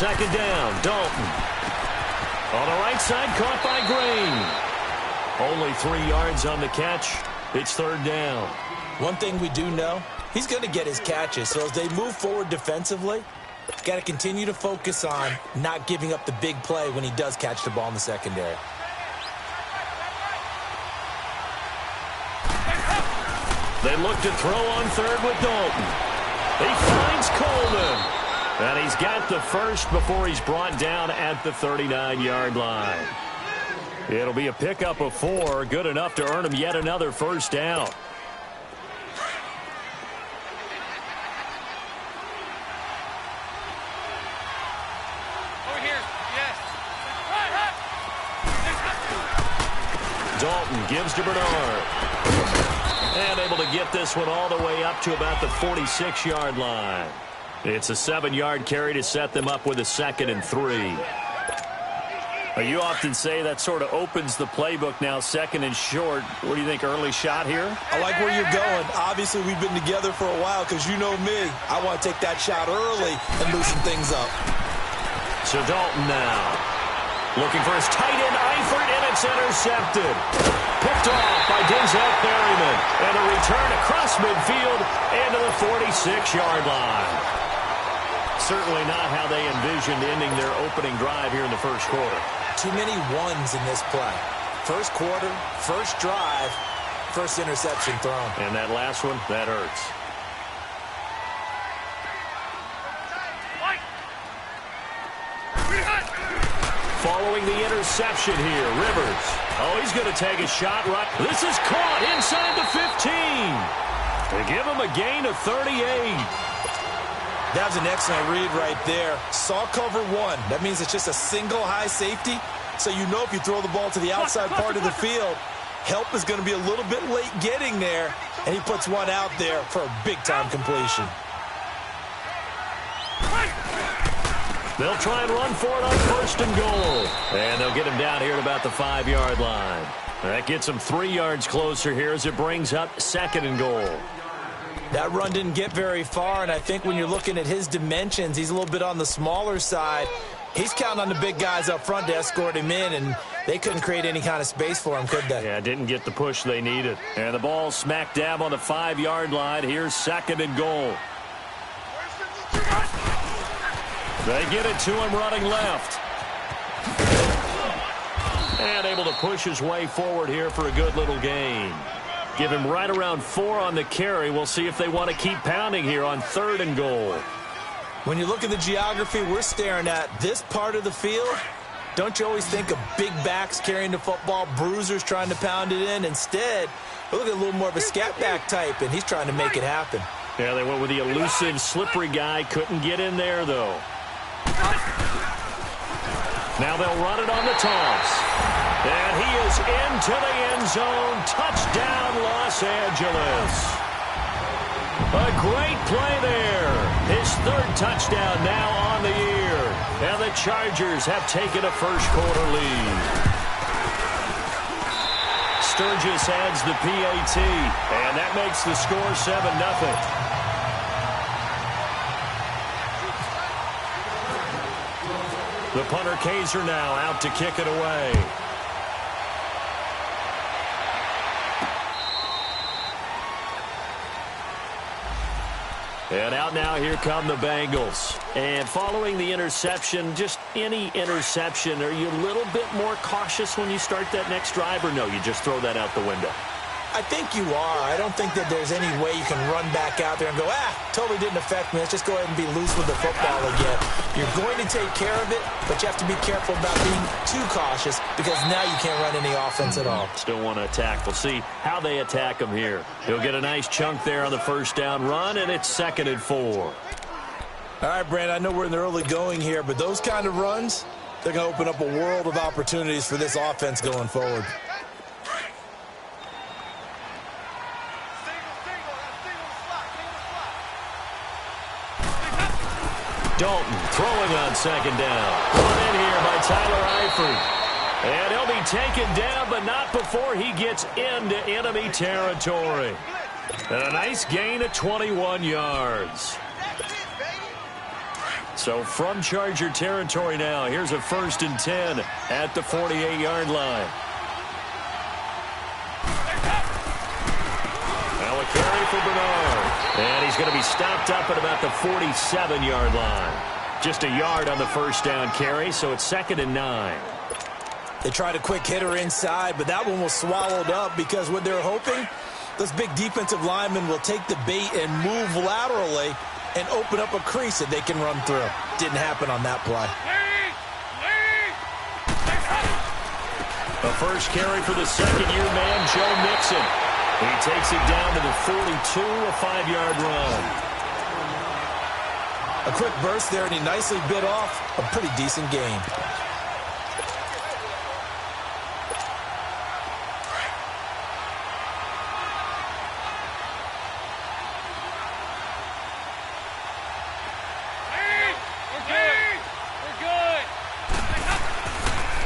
second down. Dalton. On the right side, caught by Green. Only 3 yards on the catch. It's third down. One thing we do know, he's going to get his catches. So as they move forward defensively, got to continue to focus on not giving up the big play when he does catch the ball in the secondary. They look to throw on third with Dalton. He finds Coleman. And he's got the first before he's brought down at the 39-yard line. It'll be a pickup of 4, good enough to earn him yet another first down. Over here, yes. Dalton gives to Bernard. And able to get this one all the way up to about the 46-yard line. It's a 7-yard carry to set them up with a 2nd and 3. You often say that sort of opens the playbook now, 2nd and short. What do you think, early shot here? I like where you're going. Obviously, we've been together for a while because you know me. I want to take that shot early and loosen things up. So Dalton now. Looking for his tight end, Eifert, and it's intercepted. Picked off by Denzel Berryman. And a return across midfield into the 46-yard line. Certainly not how they envisioned ending their opening drive here in the first quarter. Too many ones in this play. First quarter, first drive, first interception thrown. And that last one, that hurts. Following the interception here, Rivers. Oh, he's going to take a shot right. This is caught inside the 15. They give him a gain of 38. That was an excellent read right there. Saw cover 1. That means it's just a single high safety. So you know if you throw the ball to the outside part of the field, help is going to be a little bit late getting there. And he puts one out there for a big-time completion. They'll try and run for it on 1st and goal. And they'll get him down here at about the 5-yard line. That gets him 3 yards closer here as it brings up 2nd and goal. That run didn't get very far, and I think when you're looking at his dimensions, he's a little bit on the smaller side. He's counting on the big guys up front to escort him in, and they couldn't create any kind of space for him, could they? Yeah, didn't get the push they needed. And the ball smack dab on the 5-yard line. Here's 2nd and goal. They get it to him running left. And able to push his way forward here for a good little gain. Give him right around 4 on the carry. We'll see if they want to keep pounding here on 3rd and goal. When you look at the geography we're staring at, this part of the field, don't you always think of big backs carrying the football, bruisers trying to pound it in? Instead, look at a little more of a scat back type, and he's trying to make it happen. Yeah, they went with the elusive, slippery guy. Couldn't get in there, though. Now they'll run it on the toss. And he is into the end zone. Touchdown, Los Angeles. A great play there. His 3rd touchdown now on the year. And the Chargers have taken a first-quarter lead. Sturgis adds the PAT. And that makes the score 7-0. The punter Kaiser now out to kick it away. And out now, here come the Bengals. And following the interception, just any interception, are you a little bit more cautious when you start that next drive, or no, you just throw that out the window? I think you are. I don't think that there's any way you can run back out there and go, totally didn't affect me. Let's just go ahead and be loose with the football again. You're going to take care of it, but you have to be careful about being too cautious because now you can't run any offense at all. Still want to attack. We'll see how they attack him here. He'll get a nice chunk there on the first down run, and it's 2nd and 4. All right, Brandon, I know we're in the early going here, but those kind of runs, they're going to open up a world of opportunities for this offense going forward. Dalton throwing on 2nd down. Brought in here by Tyler Eifert. And he'll be taken down, but not before he gets into enemy territory. And a nice gain of 21 yards. So from Charger territory now, here's a 1st and 10 at the 48-yard line. Now a carry for Bernard. And he's going to be stopped up at about the 47-yard line. Just a yard on the first down carry, so it's 2nd and 9. They tried a quick hitter inside, but that one was swallowed up because what they're hoping, those big defensive linemen will take the bait and move laterally and open up a crease that they can run through. Didn't happen on that play. The first carry for the second-year man, Joe Mixon. He takes it down to the 42, a 5-yard run. A quick burst there, and he nicely bit off a pretty decent gain.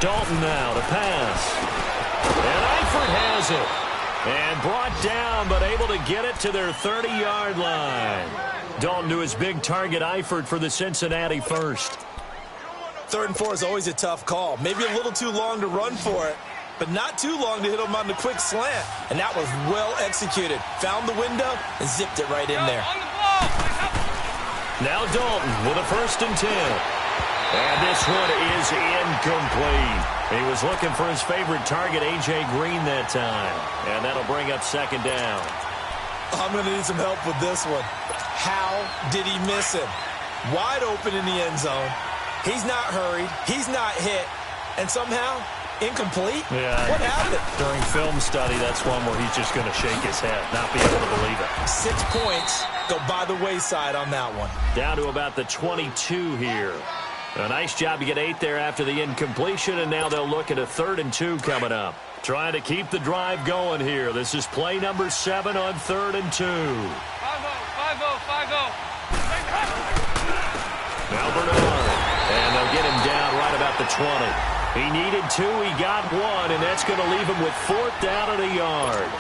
Dalton now to pass. And Eifert has it. And brought down, but able to get it to their 30-yard line. Dalton to his big target, Eifert, for the Cincinnati first. 3rd and 4 is always a tough call. Maybe a little too long to run for it, but not too long to hit him on the quick slant. And that was well executed. Found the window and zipped it right in there. Now Dalton with a 1st and 10. And this one is incomplete. He was looking for his favorite target, A.J. Green, that time. And that'll bring up 2nd down. I'm going to need some help with this one. How did he miss him? Wide open in the end zone. He's not hurried. He's not hit. And somehow, incomplete? Yeah. What happened? During film study, that's one where he's just going to shake his head, not be able to believe it. 6 points go by the wayside on that one. Down to about the 22 here. A nice job to get 8 there after the incompletion, and now they'll look at a 3rd and 2 coming up. Trying to keep the drive going here. This is play number 7 on 3rd and 2. 5-0, 5-0, 5-0. Now Bernard, and they'll get him down right about the 20. He needed 2, he got 1, and that's going to leave him with 4th down at a yard.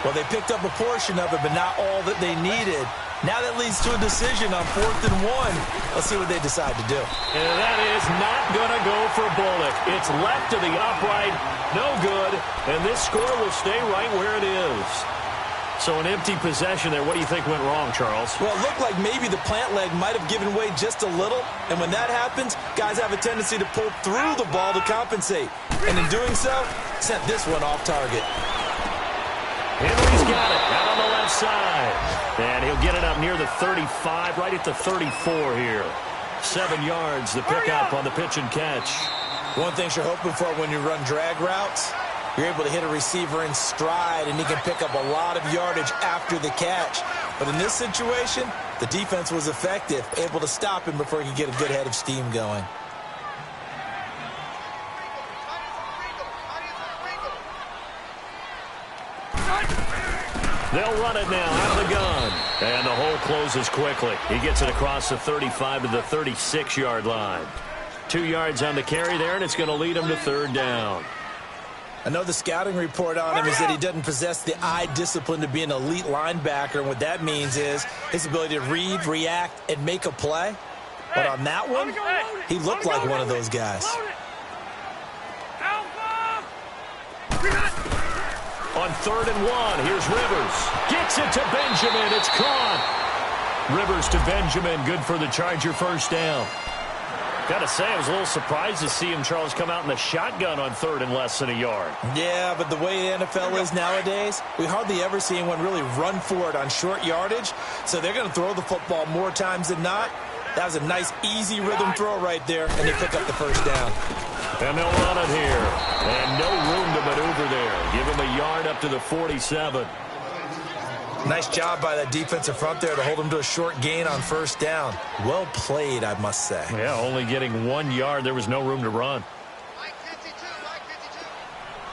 Well, they picked up a portion of it, but not all that they needed. Now that leads to a decision on 4th and 1. Let's see what they decide to do. And that is not going to go for Bullock. It's left to the upright. No good. And this score will stay right where it is. So an empty possession there. What do you think went wrong, Charles? Well, it looked like maybe the plant leg might have given way just a little. And when that happens, guys have a tendency to pull through the ball to compensate. And in doing so, sent this one off target. Henry's got it out on the left side. And he'll get it up near the 35, right at the 34 here. 7 yards, the pickup on the pitch and catch. One thing you're hoping for when you run drag routes, you're able to hit a receiver in stride, and he can pick up a lot of yardage after the catch. But in this situation, the defense was effective, able to stop him before he could get a good head of steam going. They'll run it now out of the gun. And the hole closes quickly. He gets it across the 35 to the 36-yard line. 2 yards on the carry there, and it's going to lead him to 3rd down. I know the scouting report on him is that he doesn't possess the eye discipline to be an elite linebacker. And what that means is his ability to read, react, and make a play. But on that one, he looked like one of those guys. On 3rd and 1, here's Rivers. Gets it to Benjamin. It's caught. Rivers to Benjamin. Good for the Charger first down. Got to say, I was a little surprised to see him, Charles, come out in the shotgun on 3rd and less than a yard. Yeah, but the way the NFL is nowadays, we hardly ever see anyone really run for it on short yardage. So they're going to throw the football more times than not. That was a nice, easy rhythm throw right there, and they pick up the first down. And they'll run it here. And no room to maneuver there. Give him a yard up to the 47. Nice job by that defensive front there to hold him to a short gain on first down. Well played, I must say. Yeah, only getting 1 yard. There was no room to run.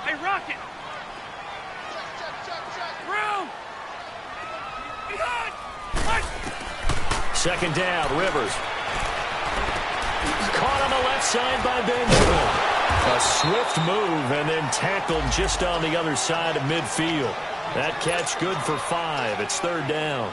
Hey, Rocket! Room! Second down, Rivers. Caught on the left side by Benjamin. A swift move and then tackled just on the other side of midfield. That catch good for 5. It's 3rd down.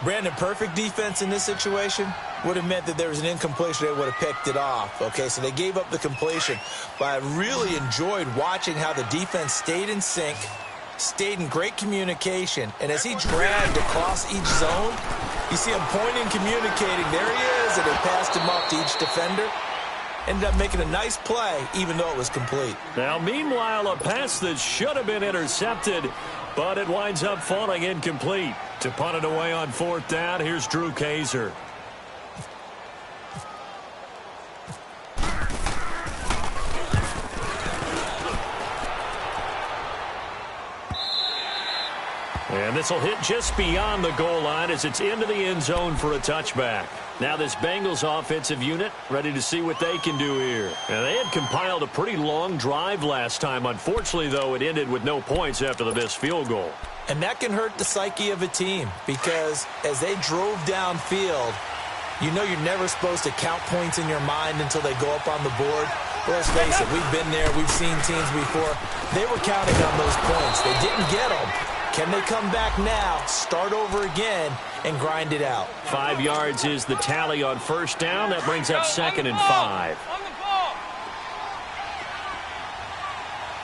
Brandon, perfect defense in this situation would have meant that there was an incompletion. They would have picked it off. Okay, so they gave up the completion. But I really enjoyed watching how the defense stayed in sync, stayed in great communication, and as he dragged across each zone, you see him pointing, communicating. There he is, and they passed him off to each defender. Ended up making a nice play, even though it was complete. Now, meanwhile, a pass that should have been intercepted, but it winds up falling incomplete. To punt it away on 4th down, here's Drew Kaiser. And this will hit just beyond the goal line as it's into the end zone for a touchback. Now this Bengals offensive unit ready to see what they can do here. And they had compiled a pretty long drive last time. Unfortunately, though, it ended with no points after the missed field goal. And that can hurt the psyche of a team because as they drove downfield, you know you're never supposed to count points in your mind until they go up on the board. Well, let's face it, we've been there. We've seen teams before. They were counting on those points. They didn't get them. Can they come back now, start over again, and grind it out? 5 yards is the tally on 1st down. That brings up 2nd and 5. On the ball.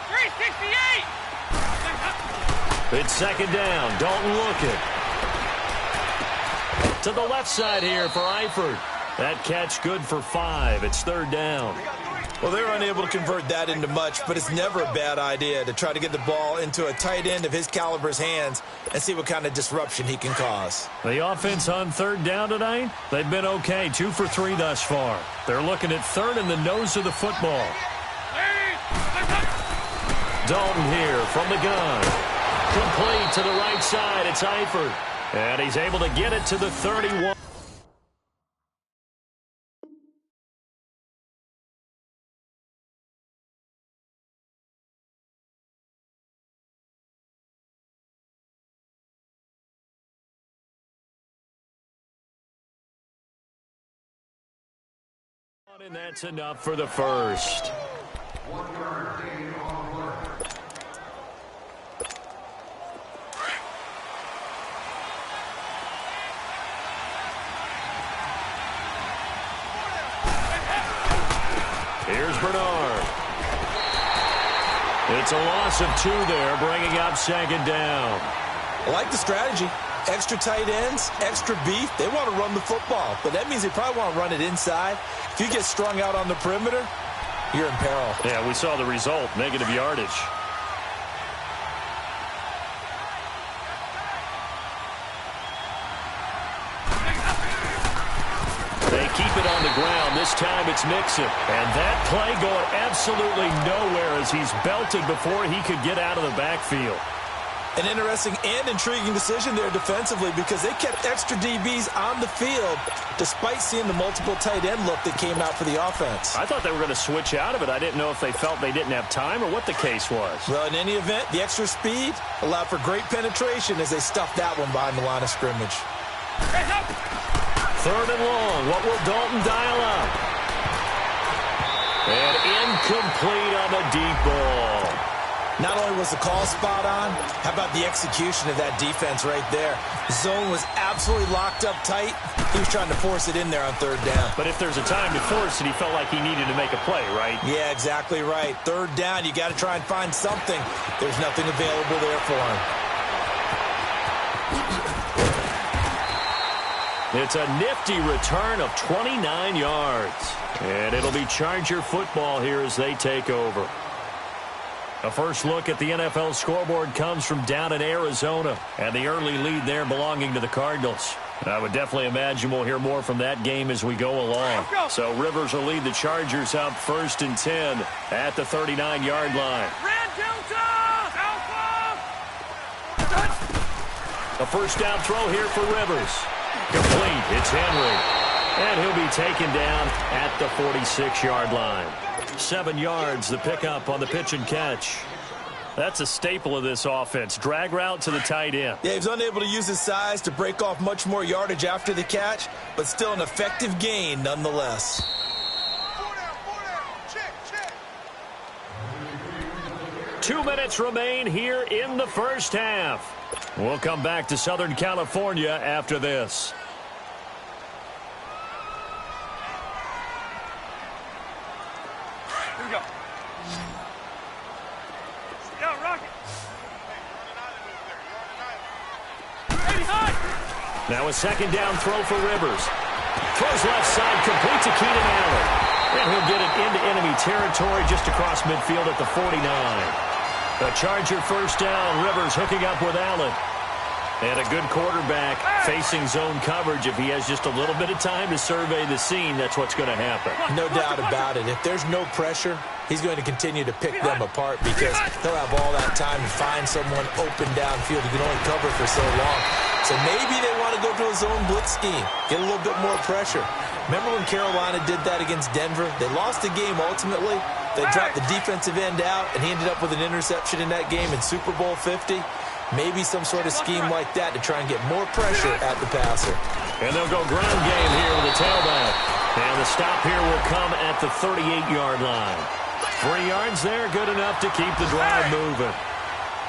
368. It's 2nd down. Dalton looking. To the left side here for Eifert. That catch good for 5. It's 3rd down. Well, they were unable to convert that into much, but it's never a bad idea to try to get the ball into a tight end of his caliber's hands and see what kind of disruption he can cause. The offense on 3rd down tonight, they've been okay. 2 for 3 thus far. They're looking at 3rd in the nose of the football. Dalton here from the gun. Complete to the right side. It's Eifert. And he's able to get it to the 31. And that's enough for the first. Here's Bernard. It's a loss of 2 there, bringing up 2nd down. I like the strategy. Extra tight ends, extra beef. They want to run the football, but that means they probably want to run it inside. If you get strung out on the perimeter, you're in peril. Yeah, we saw the result, negative yardage. They keep it on the ground. This time it's Mixon. And that play going absolutely nowhere as he's belted before he could get out of the backfield. An interesting and intriguing decision there defensively because they kept extra DBs on the field despite seeing the multiple tight end look that came out for the offense. I thought they were going to switch out of it. I didn't know if they felt they didn't have time or what the case was. Well, in any event, the extra speed allowed for great penetration as they stuffed that one behind the line of scrimmage. 3rd and long. What will Dalton dial up? And incomplete on the deep ball. Not only was the call spot on, how about the execution of that defense right there? The zone was absolutely locked up tight. He was trying to force it in there on 3rd down. But if there's a time to force it, he felt like he needed to make a play, right? Yeah, exactly right. 3rd down, you got to try and find something. There's nothing available there for him. It's a nifty return of 29 yards. And it'll be Charger football here as they take over. A first look at the NFL scoreboard comes from down in Arizona, and the early lead there belonging to the Cardinals. I would definitely imagine we'll hear more from that game as we go along. So Rivers will lead the Chargers up 1st and 10 at the 39-yard line. A first down throw here for Rivers. Complete. It's Henry. And he'll be taken down at the 46-yard line. 7 yards, the pickup on the pitch and catch. That's a staple of this offense. Drag route to the tight end. Yeah, he was unable to use his size to break off much more yardage after the catch, but still an effective gain nonetheless. 2 minutes remain here in the first half. We'll come back to Southern California after this. Here we go. Yo, Rocket. Ready, high. Now a second down throw for Rivers. Throws left side, complete to Keenan Allen. And he'll get it into enemy territory just across midfield at the 49. A Charger first down. Rivers hooking up with Allen. And a good quarterback facing zone coverage. If he has just a little bit of time to survey the scene, that's what's going to happen. No doubt about it. If there's no pressure, he's going to continue to pick them apart because he'll have all that time to find someone open downfield. He can only cover for so long. So maybe they want to go to a zone blitz scheme, get a little bit more pressure. Remember when Carolina did that against Denver? They lost the game ultimately. They dropped the defensive end out, and he ended up with an interception in that game in Super Bowl 50. Maybe some sort of scheme like that to try and get more pressure at the passer. And they'll go ground game here with the tailback. And the stop here will come at the 38-yard line. 3 yards there, good enough to keep the drive moving.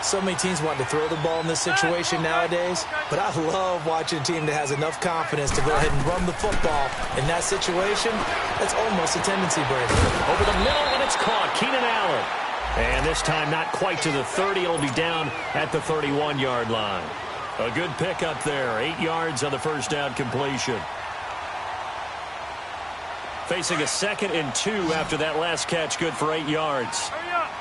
So many teams want to throw the ball in this situation nowadays, but I love watching a team that has enough confidence to go ahead and run the football. In that situation, that's almost a tendency breaker. Over the middle, and it's caught. Keenan Allen. And this time not quite to the 30. It'll be down at the 31-yard line. A good pickup there. 8 yards on the first down completion. Facing a 2nd and 2 after that last catch. Good for 8 yards. Hurry up.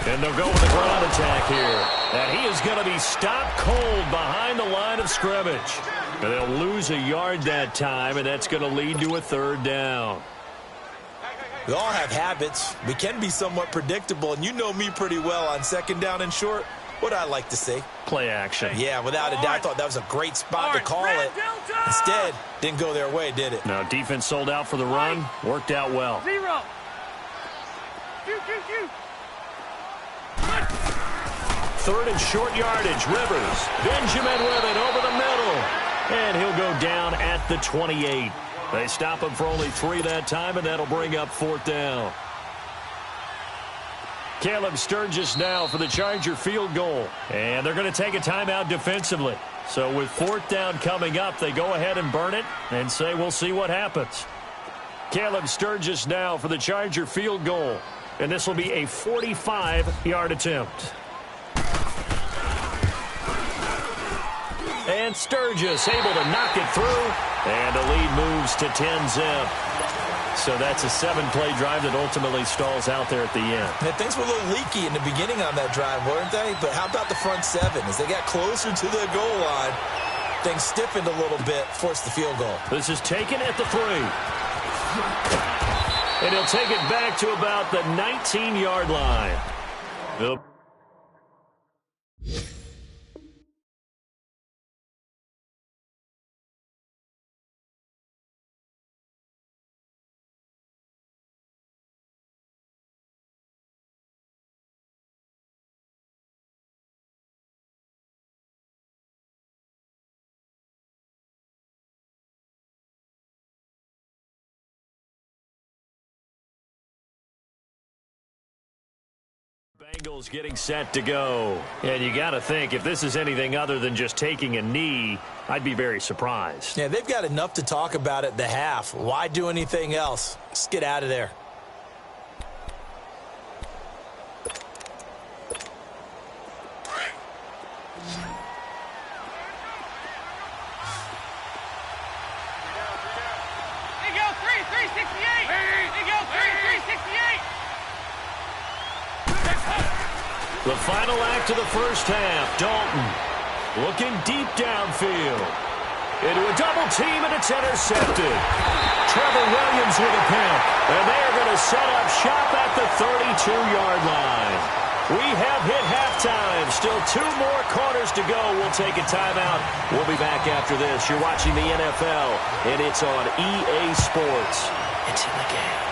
And they'll go with a ground attack here. And he is going to be stopped cold behind the line of scrimmage. And they'll lose a yard that time, and that's going to lead to a 3rd down. We all have habits. We can be somewhat predictable, and you know me pretty well on 2nd down and short. What I like to say? Play action. Yeah, without a doubt. I thought that was a great spot to call it. Instead, didn't go their way, did it? No, defense sold out for the run. Worked out well. 0. Shoot. 3rd and short yardage. Rivers. Benjamin with it over the middle. And he'll go down at the 28. They stop him for only 3 that time, and that'll bring up 4th down. Caleb Sturgis now for the Charger field goal. And they're going to take a timeout defensively. So with 4th down coming up, they go ahead and burn it and say we'll see what happens. Caleb Sturgis now for the Charger field goal. And this will be a 45-yard attempt. And Sturgis able to knock it through. And the lead moves to 10-zip. So that's a 7-play drive that ultimately stalls out there at the end. And things were a little leaky in the beginning on that drive, weren't they? But how about the front 7? As they got closer to the goal line, things stiffened a little bit, forced the field goal. This is taken at the 3. And he'll take it back to about the 19-yard line. Nope. Bengals getting set to go. And you got to think, if this is anything other than just taking a knee, I'd be very surprised. Yeah, they've got enough to talk about at the half. Why do anything else? Just get out of there. They go 368. They go 368. The final act of the first half. Dalton looking deep downfield. Into a double team, and it's intercepted. Trevor Williams with a pick. And they are going to set up shop at the 32-yard line. We have hit halftime. Still 2 more quarters to go. We'll take a timeout. We'll be back after this. You're watching the NFL, and it's on EA Sports. It's in the game.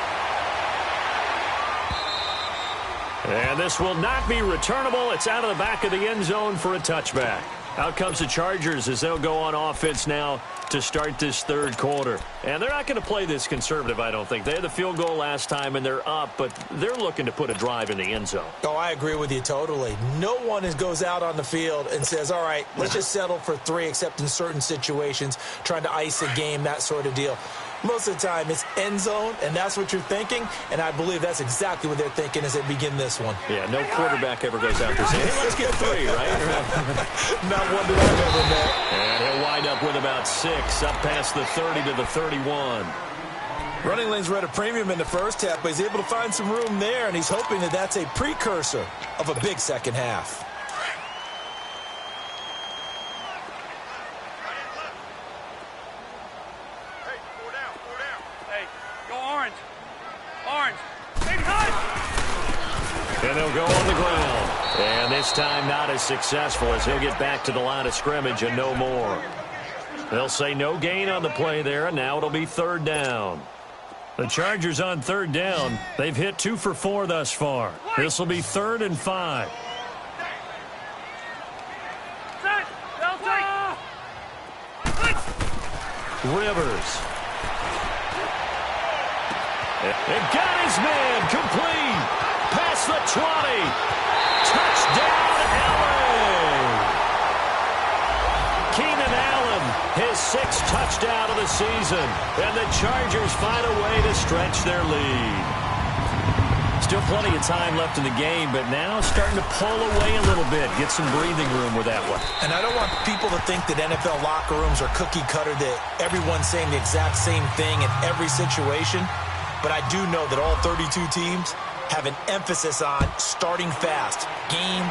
And this will not be returnable. It's out of the back of the end zone for a touchback. Out comes the Chargers as they'll go on offense now to start this third quarter. And they're not going to play this conservative, I don't think. They had the field goal last time, and they're up, but they're looking to put a drive in the end zone. Oh, I agree with you totally. No one goes out on the field and says, all right, let's just settle for 3, except in certain situations, trying to ice a game, that sort of deal. Most of the time, it's end zone, and that's what you're thinking, and I believe that's exactly what they're thinking as they begin this one. Yeah, no quarterback ever goes out there saying, hey, let's get 3, right? Not one that I've ever met. And he'll wind up with about 6, up past the 30 to the 31. Running lanes were at a premium in the first half, but he's able to find some room there, and he's hoping that that's a precursor of a big second half. And they'll go on the ground. And this time not as successful as he'll get back to the line of scrimmage and no more. They'll say no gain on the play there, and now it'll be third down. The Chargers on third down. They've hit 2 for 4 thus far. This will be 3rd and 5. Rivers. And got his man complete. Past the 20. Touchdown, Allen. Keenan Allen, his 6th touchdown of the season. And the Chargers find a way to stretch their lead. Still plenty of time left in the game, but now starting to pull away a little bit. Get some breathing room with that one. And I don't want people to think that NFL locker rooms are cookie cutter, that everyone's saying the exact same thing in every situation. But I do know that all 32 teams have an emphasis on starting fast. Game,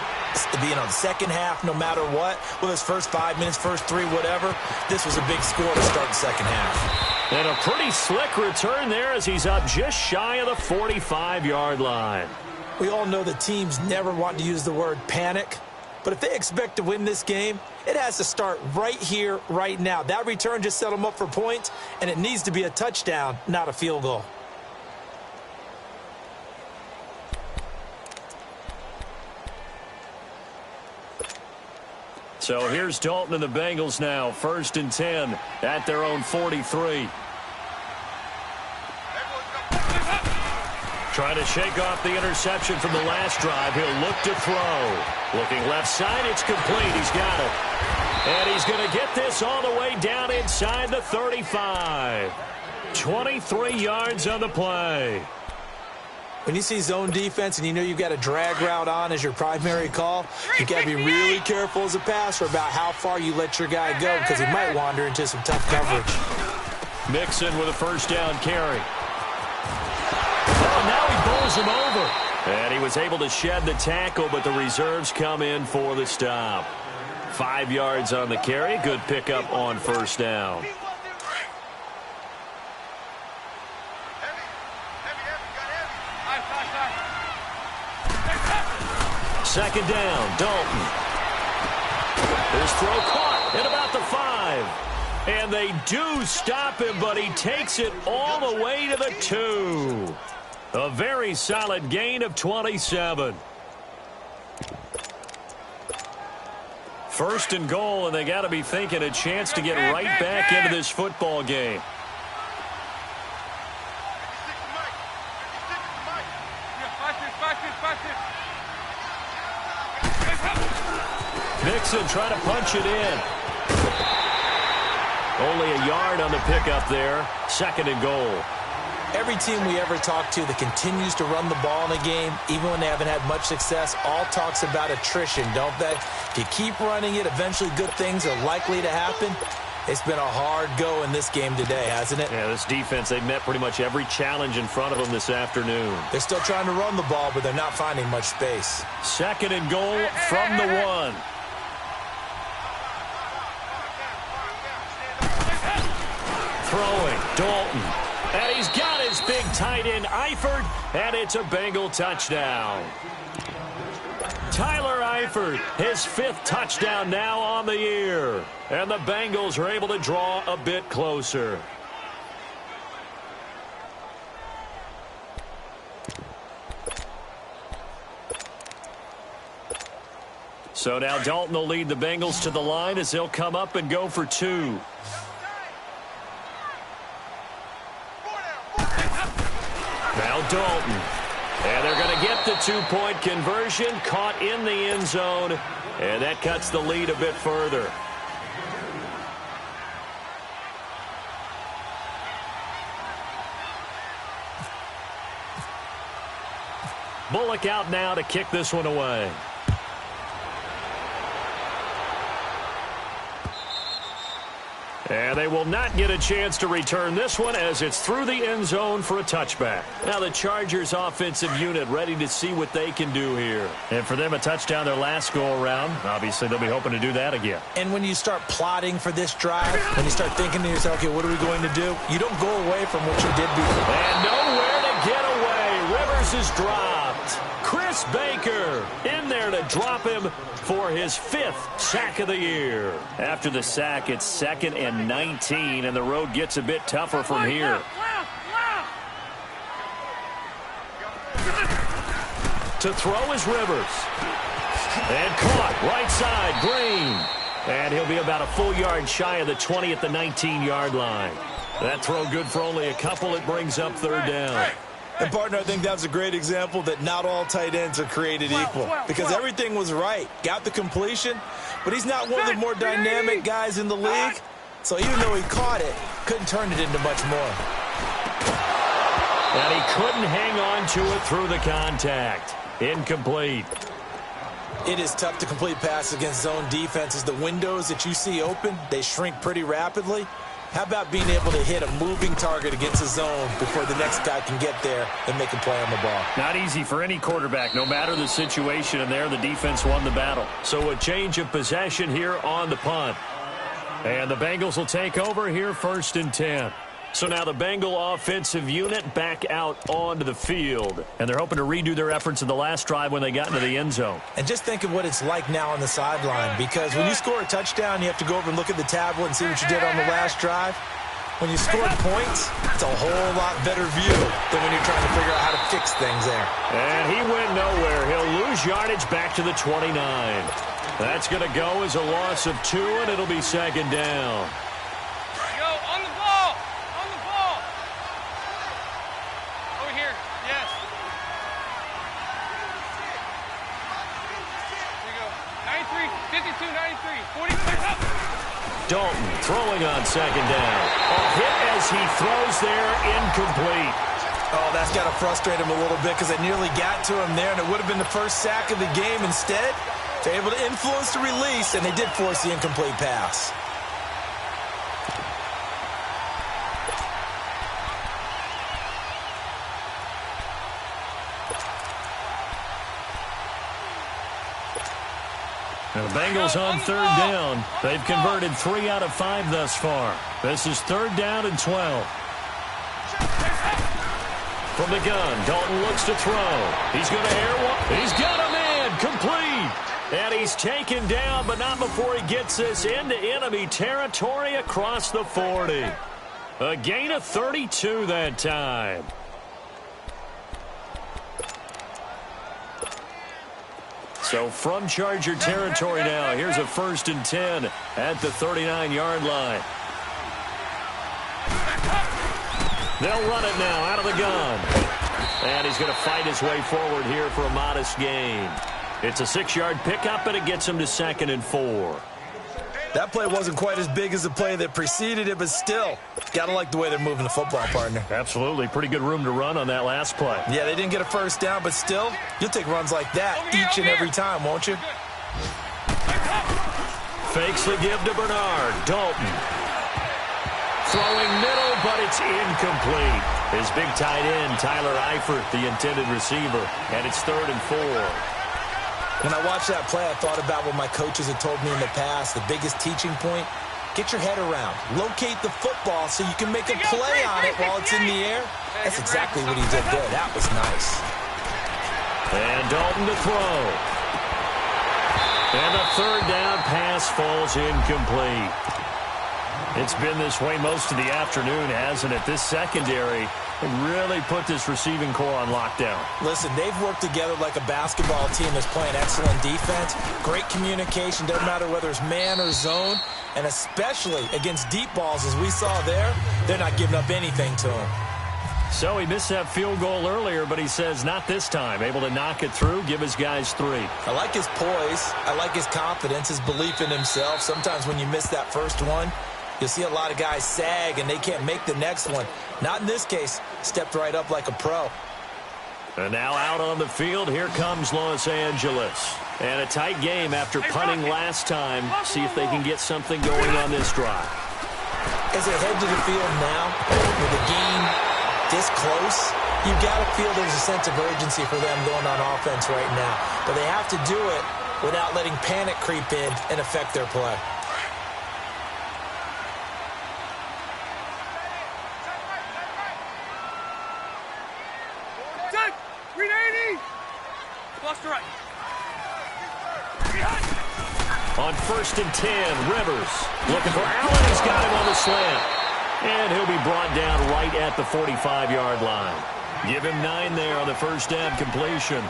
the second half, no matter what. Well, his first 5 minutes, first 3, whatever. This was a big score to start the second half. And a pretty slick return there as he's up just shy of the 45-yard line. We all know that teams never want to use the word panic. But if they expect to win this game, it has to start right here, right now. That return just set them up for points, and it needs to be a touchdown, not a field goal. So here's Dalton and the Bengals now, 1st and 10 at their own 43. Trying to shake off the interception from the last drive. He'll look to throw. Looking left side, it's complete. He's got it. And he's going to get this all the way down inside the 35. 23 yards on the play. When you see zone defense and you know you've got a drag route on as your primary call, you got to be really careful as a passer about how far you let your guy go, because he might wander into some tough coverage. Mixon with a first down carry. Oh, now he bowls him over. And he was able to shed the tackle, but the reserves come in for the stop. 5 yards on the carry. Good pickup on first down. Second down, Dalton. His throw caught at about the 5. And they do stop him, but he takes it all the way to the 2. A very solid gain of 27. 1st and goal, and they got to be thinking a chance to get right back into this football game. Mixon trying to punch it in. Only a yard on the pickup there. 2nd and goal. Every team we ever talk to that continues to run the ball in a game, even when they haven't had much success, all talks about attrition, don't they? If you keep running it, eventually good things are likely to happen. It's been a hard go in this game today, hasn't it? Yeah, this defense, they've met pretty much every challenge in front of them this afternoon. They're still trying to run the ball, but they're not finding much space. 2nd and goal from the 1. Throwing, Dalton. And he's got his big tight end, Eifert, and it's a Bengal touchdown. Tyler Eifert, his 5th touchdown now on the year. And the Bengals are able to draw a bit closer. So now Dalton will lead the Bengals to the line as they'll come up and go for 2. Now Dalton. And they're going to get the 2-point conversion, caught in the end zone, and that cuts the lead a bit further. Bullock out now to kick this one away. And they will not get a chance to return this one as it's through the end zone for a touchback. Now the Chargers offensive unit ready to see what they can do here. And for them, a touchdown their last go-around. Obviously, they'll be hoping to do that again. And when you start plotting for this drive, when you start thinking to yourself, okay, what are we going to do? You don't go away from what you did before. And nowhere to get away. Rivers is dropped. Chris Baker in there to drop him for his 5th sack of the year. After the sack, it's 2nd and 19, and the road gets a bit tougher from here. To throw is Rivers. And caught right side, Green. And he'll be about a full yard shy of the 20 at the 19-yard line. That throw good for only a couple. It brings up 3rd down. And, partner, I think that was a great example that not all tight ends are created equal. Because everything was right. Got the completion, but he's not one of the more dynamic guys in the league. So even though he caught it, couldn't turn it into much more. And he couldn't hang on to it through the contact. Incomplete. It is tough to complete passes against zone defenses. The windows that you see open, they shrink pretty rapidly. How about being able to hit a moving target against a zone before the next guy can get there and make a play on the ball? Not easy for any quarterback, no matter the situation, and there the defense won the battle. So a change of possession here on the punt. And the Bengals will take over here 1st and 10. So now the Bengal offensive unit back out onto the field. And they're hoping to redo their efforts in the last drive when they got into the end zone. And just think of what it's like now on the sideline. Because when you score a touchdown, you have to go over and look at the tablet and see what you did on the last drive. When you scored points, it's a whole lot better view than when you're trying to figure out how to fix things there. And he went nowhere. He'll lose yardage back to the 29. That's going to go as a loss of 2, and it'll be 2nd down. Dalton throwing on 2nd down. A hit as he throws there, incomplete. Oh, that's got to frustrate him a little bit because they nearly got to him there, and it would have been the first sack of the game. Instead, they're able to influence the release, and they did force the incomplete pass. And the Bengals on 3rd down. They've converted 3 out of 5 thus far. This is 3rd down and 12. From the gun, Dalton looks to throw. He's going to air one. He's got a man, complete. And he's taken down, but not before he gets this into enemy territory across the 40. A gain of 32 that time. So from Charger territory now, here's a 1st and 10 at the 39-yard line. They'll run it now out of the gun. And he's going to fight his way forward here for a modest gain. It's a 6-yard pickup, and it gets him to 2nd and 4. That play wasn't quite as big as the play that preceded it, but still, got to like the way they're moving the football, partner. Absolutely. Pretty good room to run on that last play. Yeah, they didn't get a 1st down, but still, you'll take runs like that each and every time, won't you? Fakes the give to Bernard. Dalton. Throwing middle, but it's incomplete. His big tight end, Tyler Eifert, the intended receiver, and it's 3rd and 4. When I watched that play, I thought about what my coaches had told me in the past. The biggest teaching point, get your head around. Locate the football so you can make a play on it while it's in the air. That's exactly what he did there. That was nice. And Dalton to throw. And the 3rd down pass falls incomplete. It's been this way most of the afternoon, hasn't it? This secondary really put this receiving core on lockdown. Listen, they've worked together like a basketball team that's playing excellent defense. Great communication, doesn't matter whether it's man or zone. And especially against deep balls, as we saw there, they're not giving up anything to them. So he missed that field goal earlier, but he says not this time. Able to knock it through, give his guys 3. I like his poise. I like his confidence, his belief in himself. Sometimes when you miss that first one, you'll see a lot of guys sag and they can't make the next one. Not in this case. Stepped right up like a pro. And now out on the field, here comes Los Angeles. And a tight game after punting last time. See if they can get something going on this drive. As they head to the field now, with the game this close, you've got to feel there's a sense of urgency for them going on offense right now. But they have to do it without letting panic creep in and affect their play. On 1st and 10, Rivers looking for Allen. He's got him on the slant. And he'll be brought down right at the 45-yard line. Give him 9 there on the first down completion.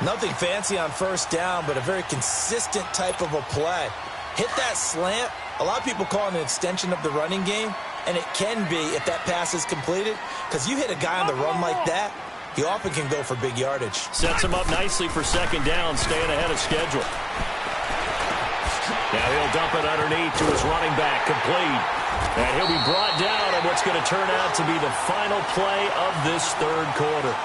Nothing fancy on first down, but a very consistent type of a play. Hit that slant. A lot of people call it an extension of the running game, and it can be if that pass is completed, because you hit a guy on the run like that, he often can go for big yardage. Sets him up nicely for second down, staying ahead of schedule. Now he'll dump it underneath to his running back, complete. And he'll be brought down on what's going to turn out to be the final play of this third quarter.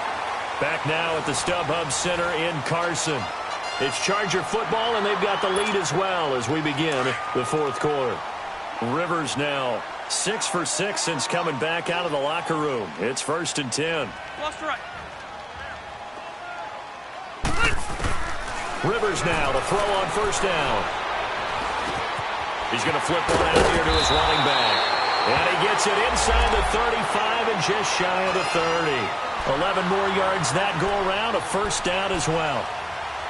Back now at the StubHub Center in Carson. It's Charger football, and they've got the lead as well as we begin the fourth quarter. Rivers now 6 for 6 since coming back out of the locker room. It's 1st and 10. Lost right. Rivers now to throw on first down. He's going to flip one out here to his running back. And he gets it inside the 35 and just shy of the 30. 11 more yards that go around, a first down as well.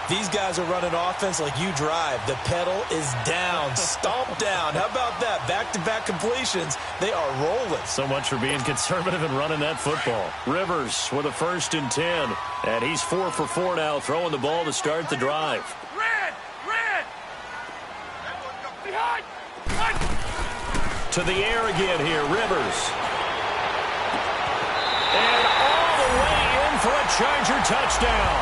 These guys are running offense like you drive. The pedal is down, stomp down. How about that? Back-to-back completions. They are rolling. So much for being conservative and running that football. Rivers with a 1st and 10. And he's 4 for 4 now, throwing the ball to start the drive. Red! Behind! To the air again here, Rivers. And all the way in for a Charger touchdown.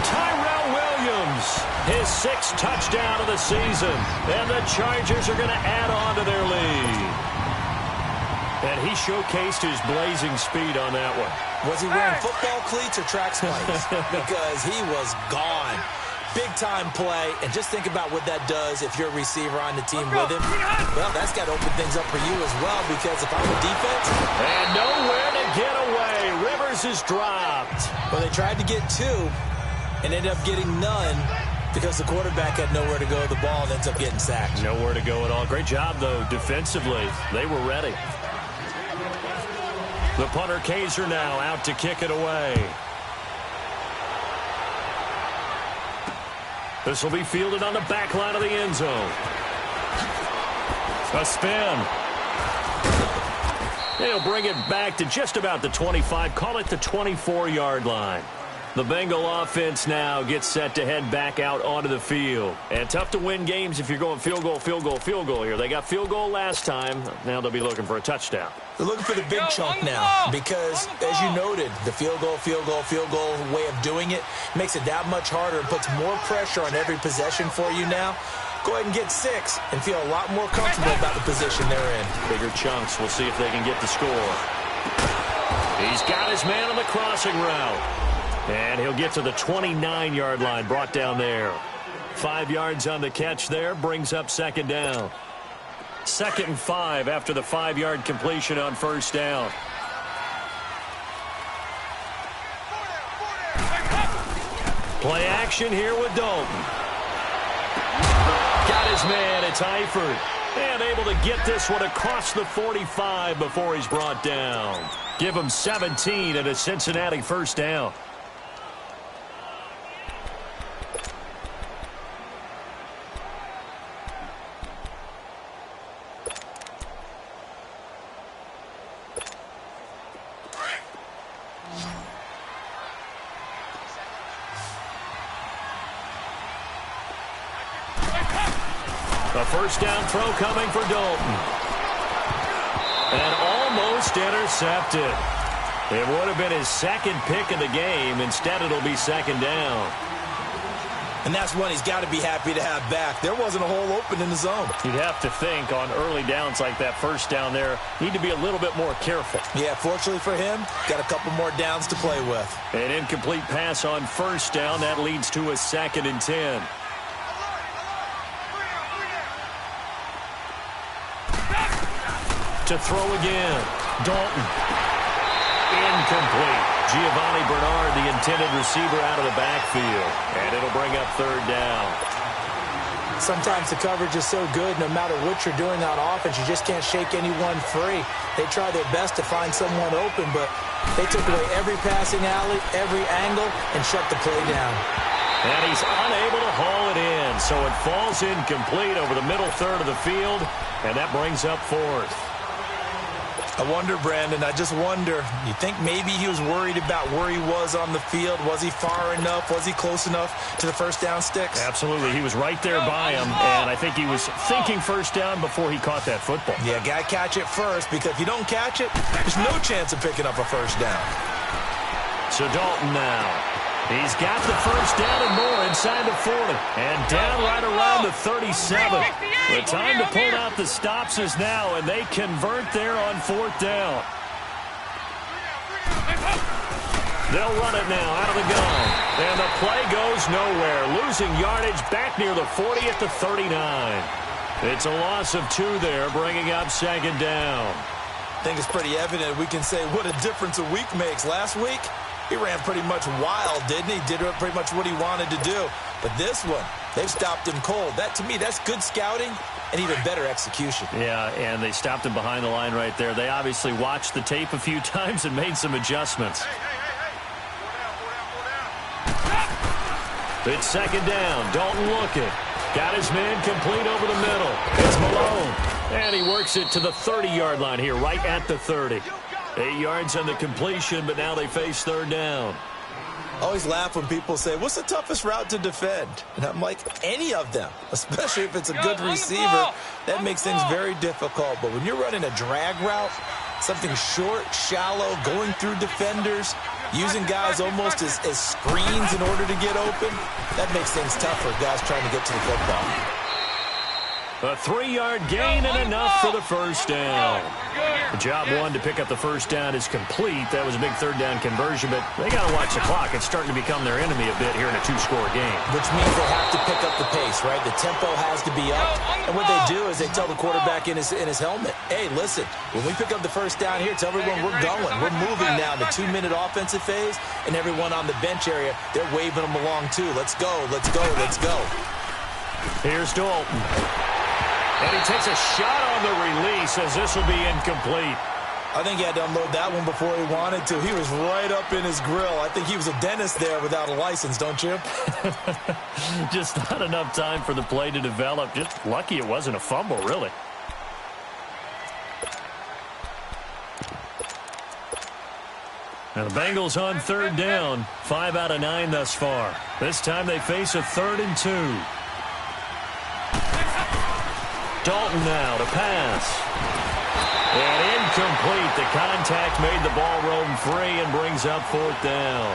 Tyrell Williams, his 6th touchdown of the season. And the Chargers are going to add on to their lead. And he showcased his blazing speed on that one. Was he wearing football cleats or track spikes? Because he was gone. Big-time play, and just think about what that does if you're a receiver on the team with him. Well, that's got to open things up for you as well, because if I'm a defense... And nowhere to get away. Rivers is dropped. Well, they tried to get 2 and ended up getting none because the quarterback had nowhere to go with the ball and ends up getting sacked. Nowhere to go at all. Great job, though, defensively. They were ready. The punter, Kaiser, now out to kick it away. This will be fielded on the back line of the end zone. A spin. They'll bring it back to just about the 25. Call it the 24-yard line. The Bengal offense now gets set to head back out onto the field. And tough to win games if you're going field goal here. They got field goal last time. Now they'll be looking for a touchdown. They're looking for the big chunk now because, as you noted, the field goal way of doing it makes it that much harder and puts more pressure on every possession for you now. Go ahead and get 6 and feel a lot more comfortable about the position they're in. Bigger chunks. We'll see if they can get the score. He's got his man on the crossing route. And he'll get to the 29-yard line, brought down there. 5 yards on the catch there, brings up second down. 2nd and 5 after the 5-yard completion on first down. Play action here with Dalton. Got his man, it's Eifert. And able to get this one across the 45 before he's brought down. Give him 17 and a Cincinnati first down. A first down throw coming for Dalton. And almost intercepted. It would have been his second pick of the game. Instead, it'll be second down. And that's one he's got to be happy to have back. There wasn't a hole open in the zone. You'd have to think on early downs like that first down there, need to be a little bit more careful. Yeah, fortunately for him, got a couple more downs to play with. An incomplete pass on first down. That leads to a 2nd and 10. To throw again. Dalton. Incomplete. Giovanni Bernard, the intended receiver, out of the backfield. And it'll bring up 3rd down. Sometimes the coverage is so good, no matter what you're doing on offense, you just can't shake anyone free. They try their best to find someone open, but they took away every passing alley, every angle, and shut the play down. And he's unable to haul it in, so it falls incomplete over the middle third of the field, and that brings up 4th. I wonder, Brandon, I just wonder, you think maybe he was worried about where he was on the field? Was he far enough? Was he close enough to the first down sticks? Absolutely. He was right there by him, and I think he was thinking first down before he caught that football. Yeah, got to catch it first, because if you don't catch it, there's no chance of picking up a first down. So Dalton now. He's got the first down and more inside the 40. And down right around the 37. The time to pull out the stops is now, and they convert there on 4th down. They'll run it now out of the gun. And the play goes nowhere. Losing yardage back near the 40 at the 39. It's a loss of 2 there, bringing up 2nd down. I think it's pretty evident we can say what a difference a week makes. Last week, he ran pretty much wild, didn't he? Did pretty much what he wanted to do. But this one, they've stopped him cold. That, to me, that's good scouting and even better execution. Yeah, and they stopped him behind the line right there. They obviously watched the tape a few times and made some adjustments. It's 2nd down. Dalton looking. Got his man complete over the middle. It's Malone. And he works it to the 30-yard line here, right at the 30. 8 yards on the completion, but now they face 3rd down. I always laugh when people say, what's the toughest route to defend? And I'm like, any of them, especially if it's a good receiver. That makes things very difficult. But when you're running a drag route, something short, shallow, going through defenders, using guys almost as screens in order to get open, that makes things tough for guys trying to get to the football. A 3-yard gain and enough for the first down. The job one to pick up the first down is complete. That was a big 3rd down conversion, but they got to watch the clock. It's starting to become their enemy a bit here in a 2-score game. Which means they have to pick up the pace, right? The tempo has to be up. And what they do is they tell the quarterback in his helmet, hey, listen, when we pick up the first down here, tell everyone we're going. We're moving now to 2-minute offensive phase, and everyone on the bench area, they're waving them along too. Let's go, let's go, let's go. Here's Dalton. And he takes a shot on the release as this will be incomplete. I think he had to unload that one before he wanted to. He was right up in his grill. I think he was a dentist there without a license, don't you? Just not enough time for the play to develop. Just lucky it wasn't a fumble, really. Now the Bengals on 3rd down. 5 out of 9 thus far. This time they face a 3rd and 2. Dalton now to pass. And incomplete. The contact made the ball roam free and brings up 4th down.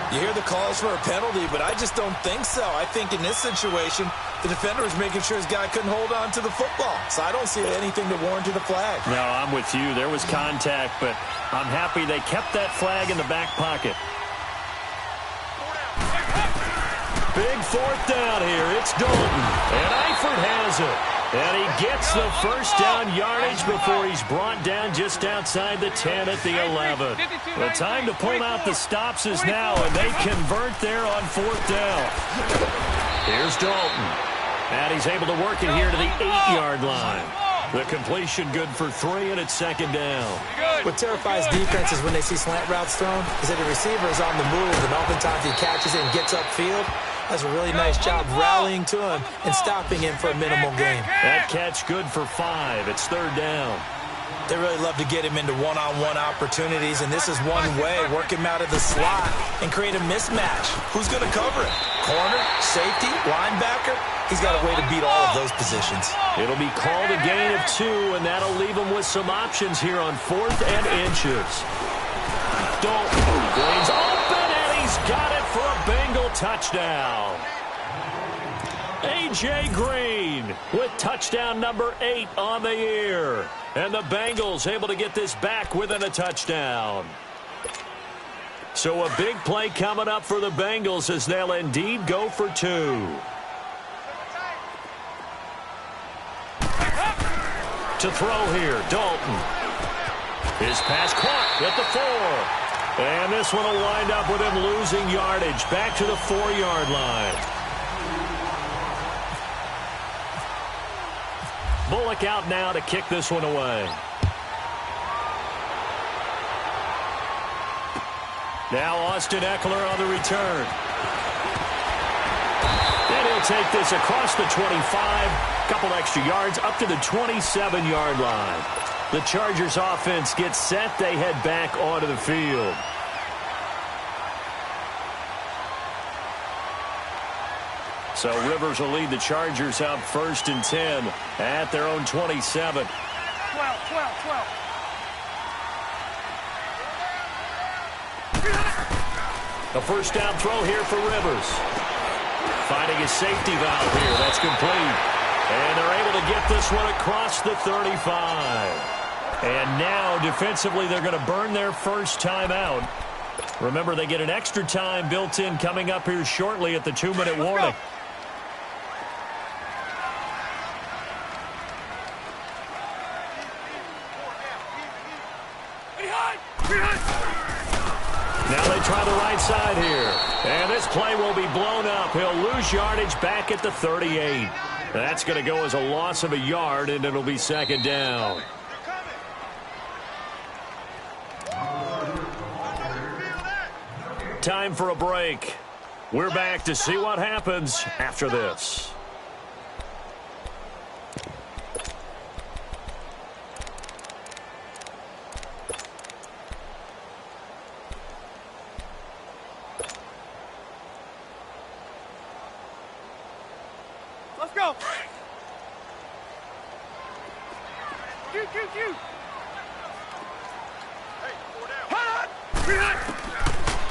You hear the calls for a penalty, but I just don't think so. I think in this situation, the defender was making sure his guy couldn't hold on to the football. So I don't see anything that warranted a flag. No, I'm with you. There was contact, but I'm happy they kept that flag in the back pocket. Big 4th down here. It's Dalton. And Eifert has it. And he gets the first down yardage before he's brought down just outside the 10 at the 11. The time to pull out the stops is now, and they convert there on 4th down. Here's Dalton. And he's able to work it here to the 8-yard line. The completion good for 3, and it's 2nd down. What terrifies defenses when they see slant routes thrown is that the receiver is on the move, and oftentimes he catches it and gets upfield. Does a really nice job rallying to him and stopping him for a minimal gain. That catch good for 5. It's 3rd down. They really love to get him into one-on-one opportunities, and this is one way. Work him out of the slot and create a mismatch. Who's going to cover him? Corner, safety, linebacker? He's got a way to beat all of those positions. It'll be called a gain of 2, and that'll leave him with some options here on 4th and inches. Dalton lanes open, and he's got it for a Bengal touchdown. A.J. Green with touchdown number 8 on the year. And the Bengals able to get this back within a touchdown. So a big play coming up for the Bengals as they'll indeed go for 2. To throw here, Dalton. His pass caught at the 4. And this one will wind up with him losing yardage back to the 4-yard line. Bullock out now to kick this one away. Now Austin Eckler on the return. And he'll take this across the 25. Couple extra yards up to the 27-yard line. The Chargers offense gets set. They head back onto the field. So Rivers will lead the Chargers out 1st and 10 at their own 27. 12. A first down throw here for Rivers. Finding a safety valve here. That's complete. And they're able to get this one across the 35. And now defensively they're going to burn their first timeout. Remember, they get an extra time built in coming up here shortly at the 2-minute warning. Now they try the right side here. And this play will be blown up. He'll lose yardage back at the 38. That's going to go as a loss of a yard, and it'll be 2nd down. Time for a break. We're back to see what happens after this. Let's go. Shoot.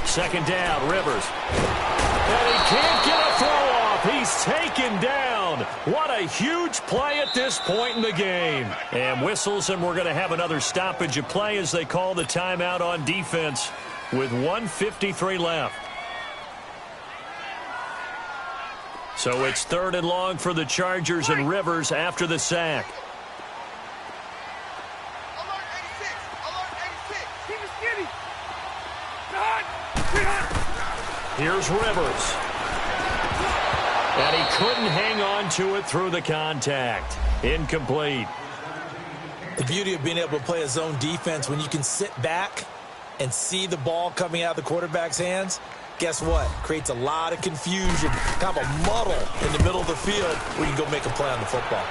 Second down, Rivers. And he can't get a throw off. He's taken down. What a huge play at this point in the game. And whistles, and we're going to have another stoppage of play as they call the timeout on defense with 1:53 left. So it's 3rd and long for the Chargers and Rivers after the sack. Alert 86. Keep it skinny. Here's Rivers. And he couldn't hang on to it through the contact. Incomplete. The beauty of being able to play a zone defense when you can sit back and see the ball coming out of the quarterback's hands. Guess what? Creates a lot of confusion, kind of a muddle in the middle of the field where you can go make a play on the football.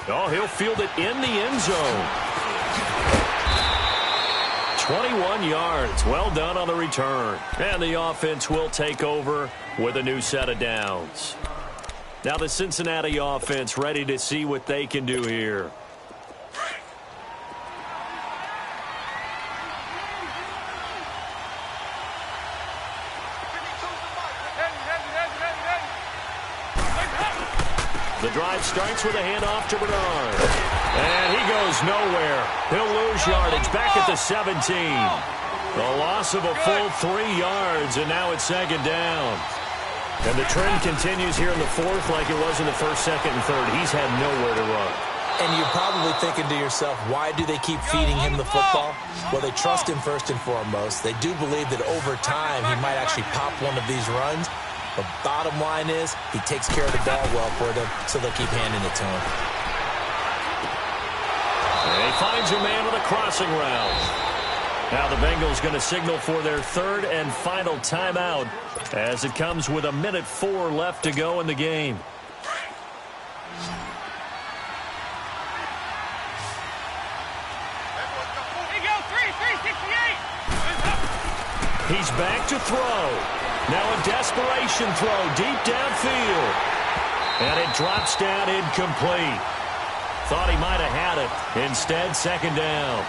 Oh, he'll field it in the end zone. 21 yards. Well done on the return. And the offense will take over with a new set of downs. Now the Cincinnati offense ready to see what they can do here. The drive starts with a handoff to Bernard. And he goes nowhere. He'll lose yardage back at the 17. The loss of a full 3 yards, and now it's 2nd down. And the trend continues here in the 4th like it was in the 1st, 2nd, and 3rd. He's had nowhere to run. And you're probably thinking to yourself, why do they keep feeding him the football? Well, they trust him first and foremost. They do believe that over time he might actually pop one of these runs. The bottom line is he takes care of the ball well for them, so they'll keep handing it to him. And he finds a man with a crossing route. Now the Bengals going to signal for their 3rd and final timeout as it comes with 1:04 left to go in the game. He's back to throw. Now a desperation throw deep downfield. And it drops down incomplete. Thought he might have had it. Instead, second down.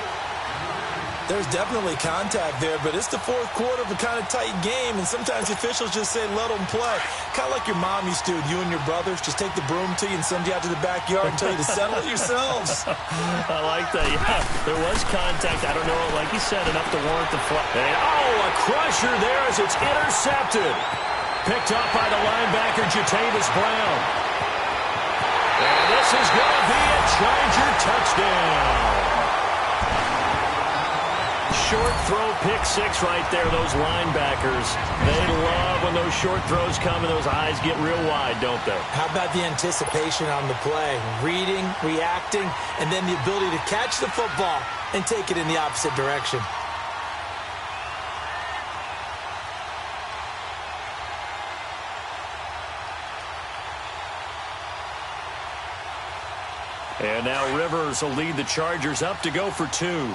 There's definitely contact there, but it's the fourth quarter of a kind of tight game, and sometimes the officials just say, let them play. Kind of like your mom used to, you and your brothers, just take the broom to you and send you out to the backyard and tell you to settle it yourselves. I like that. Yeah, there was contact. I don't know, like you said, enough to warrant the flag. A crusher there as it's intercepted. Picked up by the linebacker, Jatavis Brown. And this is going to be a Charger touchdown. Short throw, pick six right there, those linebackers. They love when those short throws come and those eyes get real wide, don't they? How about the anticipation on the play? Reading, reacting, and then the ability to catch the football and take it in the opposite direction. And now Rivers will lead the Chargers up to go for two.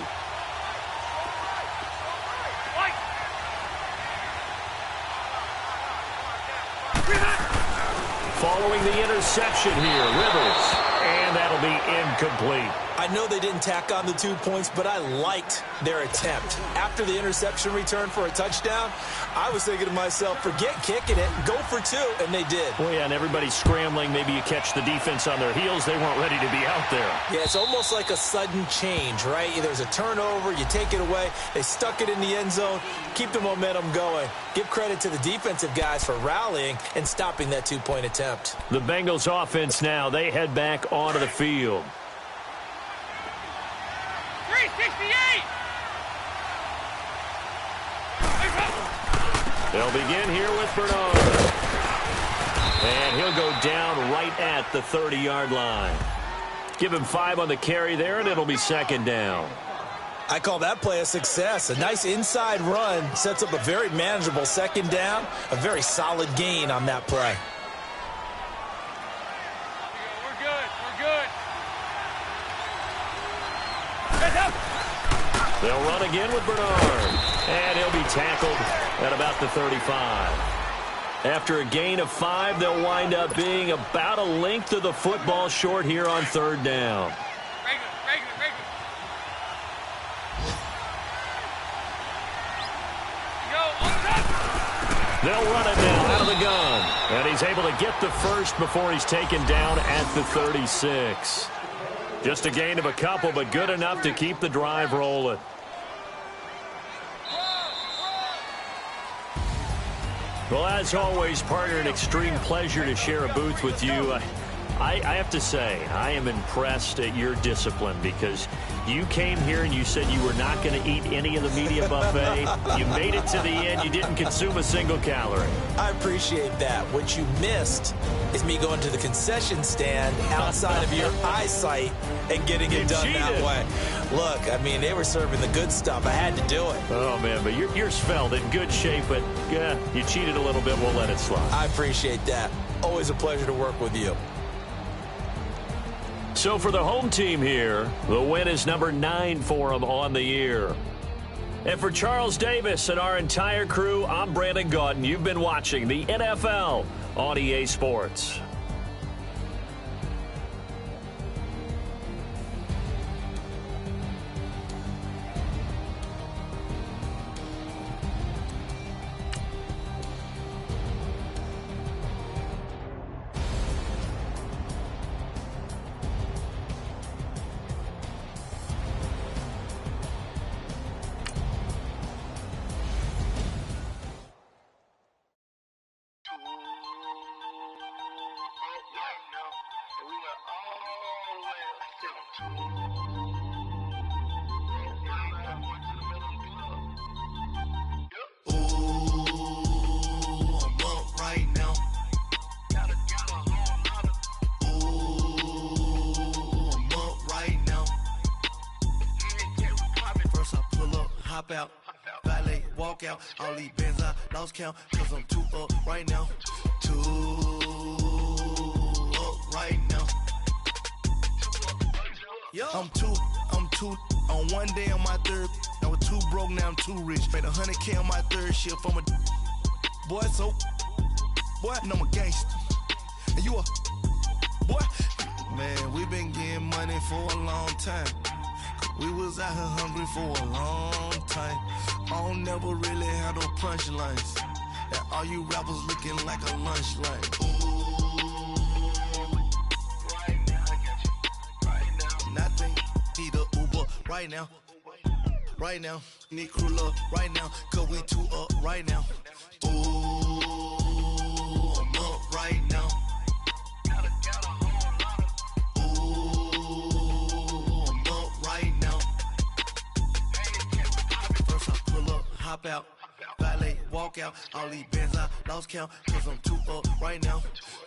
Following the interception here, Rivers, and that'll be incomplete. I know they didn't tack on the 2 points, but I liked their attempt. After the interception return for a touchdown, I was thinking to myself, forget kicking it, go for two, and they did. Well, yeah, and everybody's scrambling. Maybe you catch the defense on their heels. They weren't ready to be out there. Yeah, it's almost like a sudden change, right? There's a turnover, you take it away, they stuck it in the end zone, keep the momentum going. Give credit to the defensive guys for rallying and stopping that 2-point attempt. The Bengals offense now, they head back onto the field. 368! They'll begin here with Bernard. And he'll go down right at the 30-yard line. Give him 5 on the carry there, and it'll be second down. I call that play a success. A nice inside run sets up a very manageable second down, a very solid gain on that play. We're good. We're good. They'll run again with Bernard. And he'll be tackled at about the 35. After a gain of 5, they'll wind up being about a length of the football short here on third down. Regular. Go, on top. They'll run it now out of the gun. And he's able to get the first before he's taken down at the 36. Just a gain of a couple, but good enough to keep the drive rolling. Well, as always, partner, an extreme pleasure to share a booth with you. I have to say, I am impressed at your discipline because you came here and you said you were not going to eat any of the media buffet. You made it to the end. You didn't consume a single calorie. I appreciate that. What you missed is me going to the concession stand outside of your eyesight and getting it done that way. Look, I mean, they were serving the good stuff. I had to do it. Oh, man, but you're svelte, in good shape, but yeah, you cheated a little bit. We'll let it slide. I appreciate that. Always a pleasure to work with you. So for the home team here, the win is number 9 for them on the year. And for Charles Davis and our entire crew, I'm Brandon Gaudin. You've been watching the NFL on EA Sports. Out, valet, walk out, all these bands I lost count, cause I'm too up right now, too up right now, I'm too, on one day on my third, I was too broke broke, now I'm too rich. Made 100K on my third shift. I'm a boy, so boy, and I'm a gangster. And you a boy. Man, we been getting money for a long time. We was out here hungry for a long time. I don't never really have no punchlines. And all you rappers looking like a lunch line. Right now, I got you. Right now, nothing. Need a Uber right now. Right now, need crew love right now. Cause we two up right now. Ooh, I'm up right now. Hop out, valet, walk out. All these bands I lost count, cause I'm too up right now.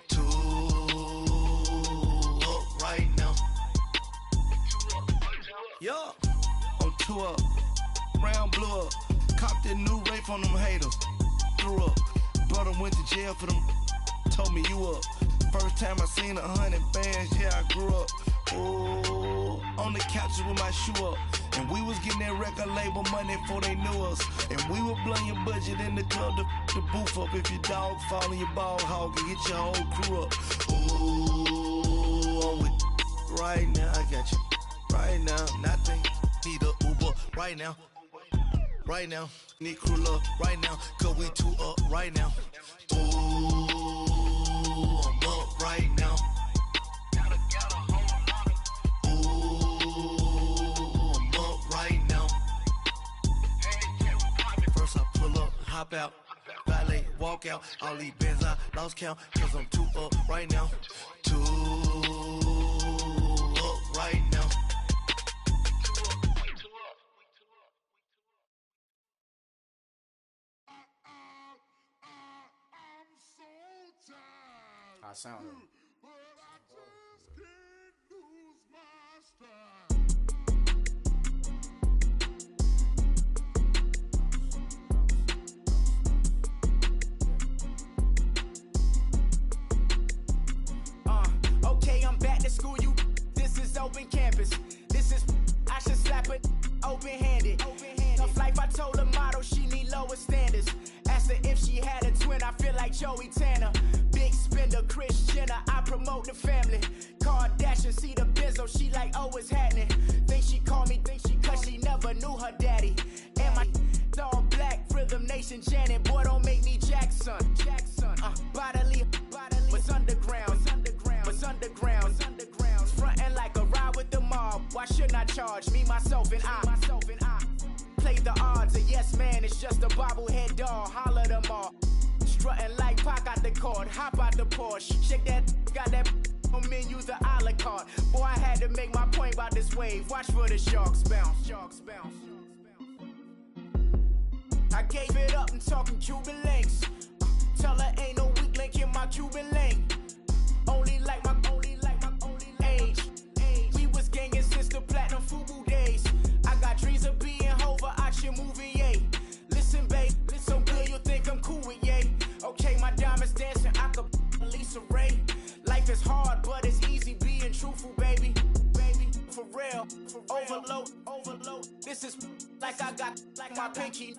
Too up right now. Yeah, I'm too up. Round blew up. Copped that new rape on them haters. Threw up. Brother went to jail for them. Told me you up. First time I seen 100 bands, yeah, I grew up. Ooh, on the couches with my shoe up. And we was getting that record label money before they knew us. And we were blowing your budget in the club to booth up. If your dog fall in your ball hog and get your whole crew up. Ooh, I'm with right now, I got you. Right now, nothing. Need a Uber right now. Right now, need crew love right now. Cause we two up right now. Ooh, I'm up right now. Hop out, valet, walk out. All these bands I lost count, cause I'm too up right now. Too up right now. I'm so tired. I sound it. But I just can't lose my stride. Okay, I'm back to school, you. This is open campus. This is, I should slap it open-handed. Tough life, I told her motto, she need lower standards. Asked her if she had a twin, I feel like Joey Tanner. Big spender, Kris Jenner, I promote the family. Kardashian, see the Benzo, she like, oh, it's happening. Think she called me, cause she never knew her daddy. And my all black, Rhythm Nation, Janet, boy, don't make me Jackson. Bodily, was underground. Frontin' like a ride with the mob. Why shouldn't I charge me, myself, and I? Play the odds, a yes man, it's just a bobblehead doll. Holler them all. Strutting like Pac out the court, hop out the Porsche. Shake that, got that on menu, the a la carte. Boy, I had to make my point about this wave. Watch for the sharks bounce. I gave it up and talking Cuban links. Tell her ain't no weak link in my Cuban link. Only like my age. We was gangin' since the platinum FUBU days. I got dreams of being Hova out your movie, yay. Listen, babe, so good you think I'm cool with yay. Okay, my diamonds dancing, I could Lisa Ray. Life is hard, but it's easy being truthful, baby. For real, overload. This is like I got like my pinky.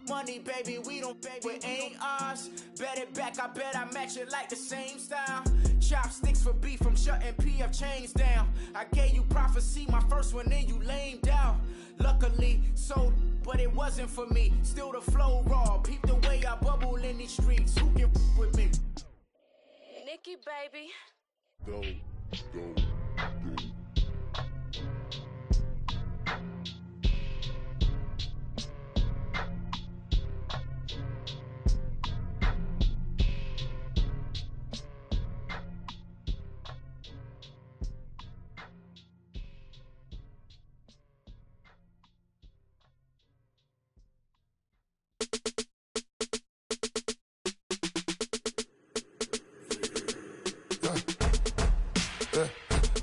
Money, baby, we don't pay, it ain't ours. Bet it back, I bet I match it like the same style. Chopsticks for beef, I'm shutting PF chains down. I gave you prophecy, my first one, then you lamed out. Luckily, sold, but it wasn't for me. Still the flow raw, peep the way I bubble in these streets. Who can with me? Nikki, baby. Go.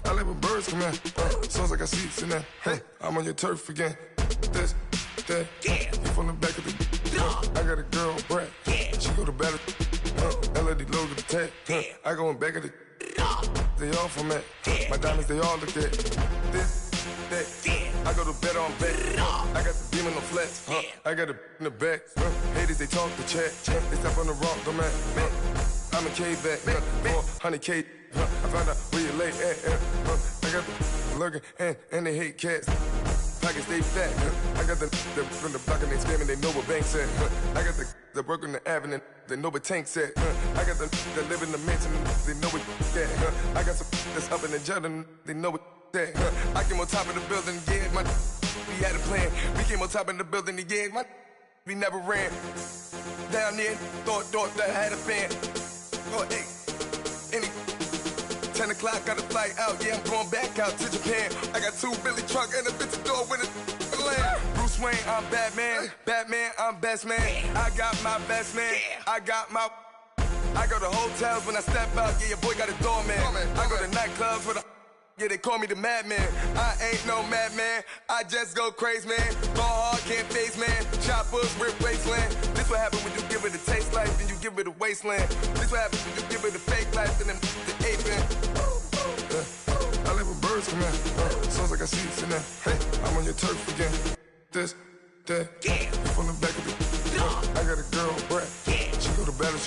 I like when birds come in. Sounds like I got seats in there. Hey, I'm on your turf again. This, that, you from the back of the. I got a girl, Brad. She go to battle. LED logo the tag. I go in back of the. They all from that. My diamonds, they all look at. This, that. I go to bed on bed. I got the demon on flats. I got it in the back. Haters, they talk the chat. They step on the rock, don't man. I'm a K-back. 400K. I found out where you lay at. I got the lurking and they hate cats. Pockets stay fat. I got the from the block and they screaming, they know what banks at. I got the work on the avenue, they know what tanks at. I got the that live in the mansion, they know what that. I got some that's up in the jungle, they know what that. I came on top of the building, yeah, we had a plan. We came on top of the building, yeah, we never ran. Down there, thought that I had a fan. Oh, hey, any 10 o'clock, got a flight out, yeah, I'm going back out to Japan. I got 2 Billy truck and a bitch door with a land. Bruce Wayne, I'm Batman. Batman, I'm best man. I got my best man. I go to hotels when I step out, yeah, your boy got a doorman. I go to nightclubs with yeah, they call me the madman. I ain't no madman, I just go crazy, man. Ball hard, can't face, man. Choppers, rip wasteland. This what happen when you give it a taste life, then you give it a wasteland. This what happens when you give it a fake life, and then the ape man. I live with birds come in. Sounds like I see it in there. Hey, I'm on your turf again. This, that, you from the back of the I got a girl, Brad. She go to battle.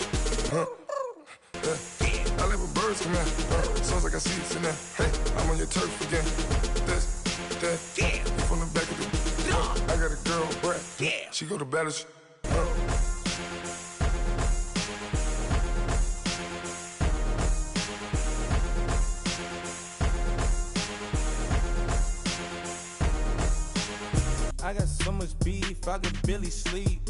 I live with birds come in. Sounds like I see it in there. Hey, I'm on your turf again. This, that, you from the back of the I got a girl, Brad. She go to battle. I got so much beef, I could barely sleep.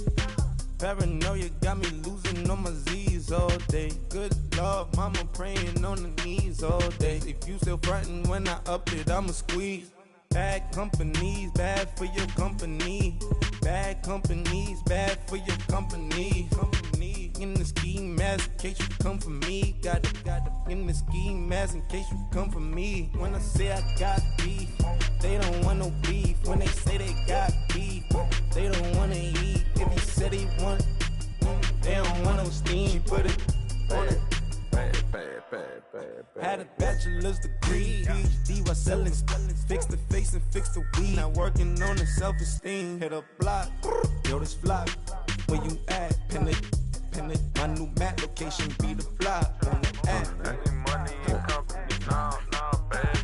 Paranoia got me losing on my Z's all day. Good Lord, mama praying on the knees all day. If you still frontin' when I up it, I'ma squeeze. Bad companies, bad for your company. Bad companies, bad for your company. Company in the ski mask in case you come for me. Got it in the ski mask in case you come for me. When I say I got beef, they don't want no beef. When they say they got beef, they don't wanna eat. If you said they want, they don't want no steam. Put it on it. Had a bachelor's degree, PhD while selling. Fix the face and fix the weed. Now working on the self-esteem. Hit a block, yo this flock. Where you at? Pin it. My new map location be the block on the app. Money and company, no, baby.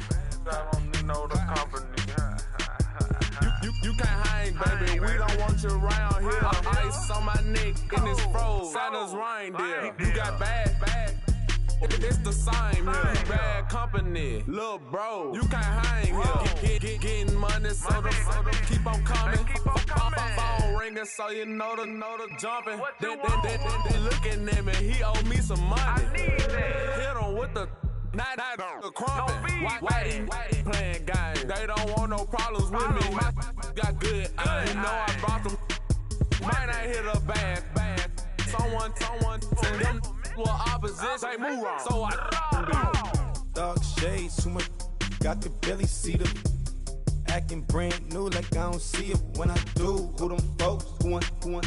I don't need no the company. You can't hang, baby. We don't want you around here. Ice on my neck in this froze. Santa's reindeer. You got bad. It's the same here. You bad company, little bro. You can't hang here. Getting money, so the keep on coming. Phone ringing, so you know the jumping. They looking at me. He owe me some money. Hit him with the night crumping. Why they playing games? They don't want no problems with me. My got good. You know I brought them. Might not hit a bad. Someone tell them. Well, opposition, they move wrong. So I dark shades, too much. I could barely see them. Acting brand new, like I don't see it when I do. Who them folks? Who want too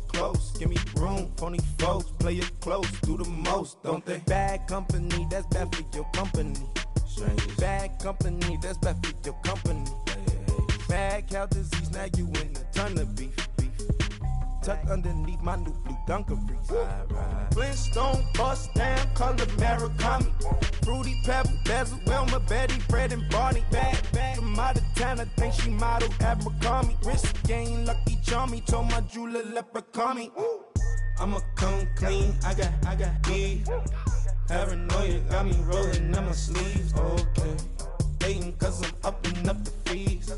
close? Give me room, phony folks. Play it close, do the most, don't they? Bad company, that's bad for your company. Bad company, that's bad for your company. Bad cow disease, now you in a ton of beef. Tuck underneath my new blue dungarees. Flintstone, bust down, color Murakami. Fruity Pebble, Bezel, Wilma, Betty, Fred, and Barney. Bad, from out of town, I think she model Abercrombie. Wrist game, Lucky Charmy, told my jeweler, leprechaun. I'ma come clean, I got beef. Paranoia got me rolling in my sleeves, okay. Hating cause I'm upping up the fees.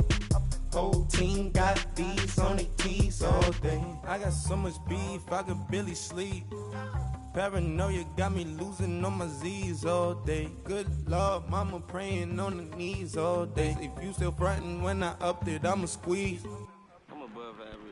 Whole team got these on their tees all day. I got so much beef, I could barely sleep. Paranoia got me losing on my Z's all day. Good Lord, mama praying on the knees all day. If you still frontin' when I upped it, I'ma squeeze. I'm above average.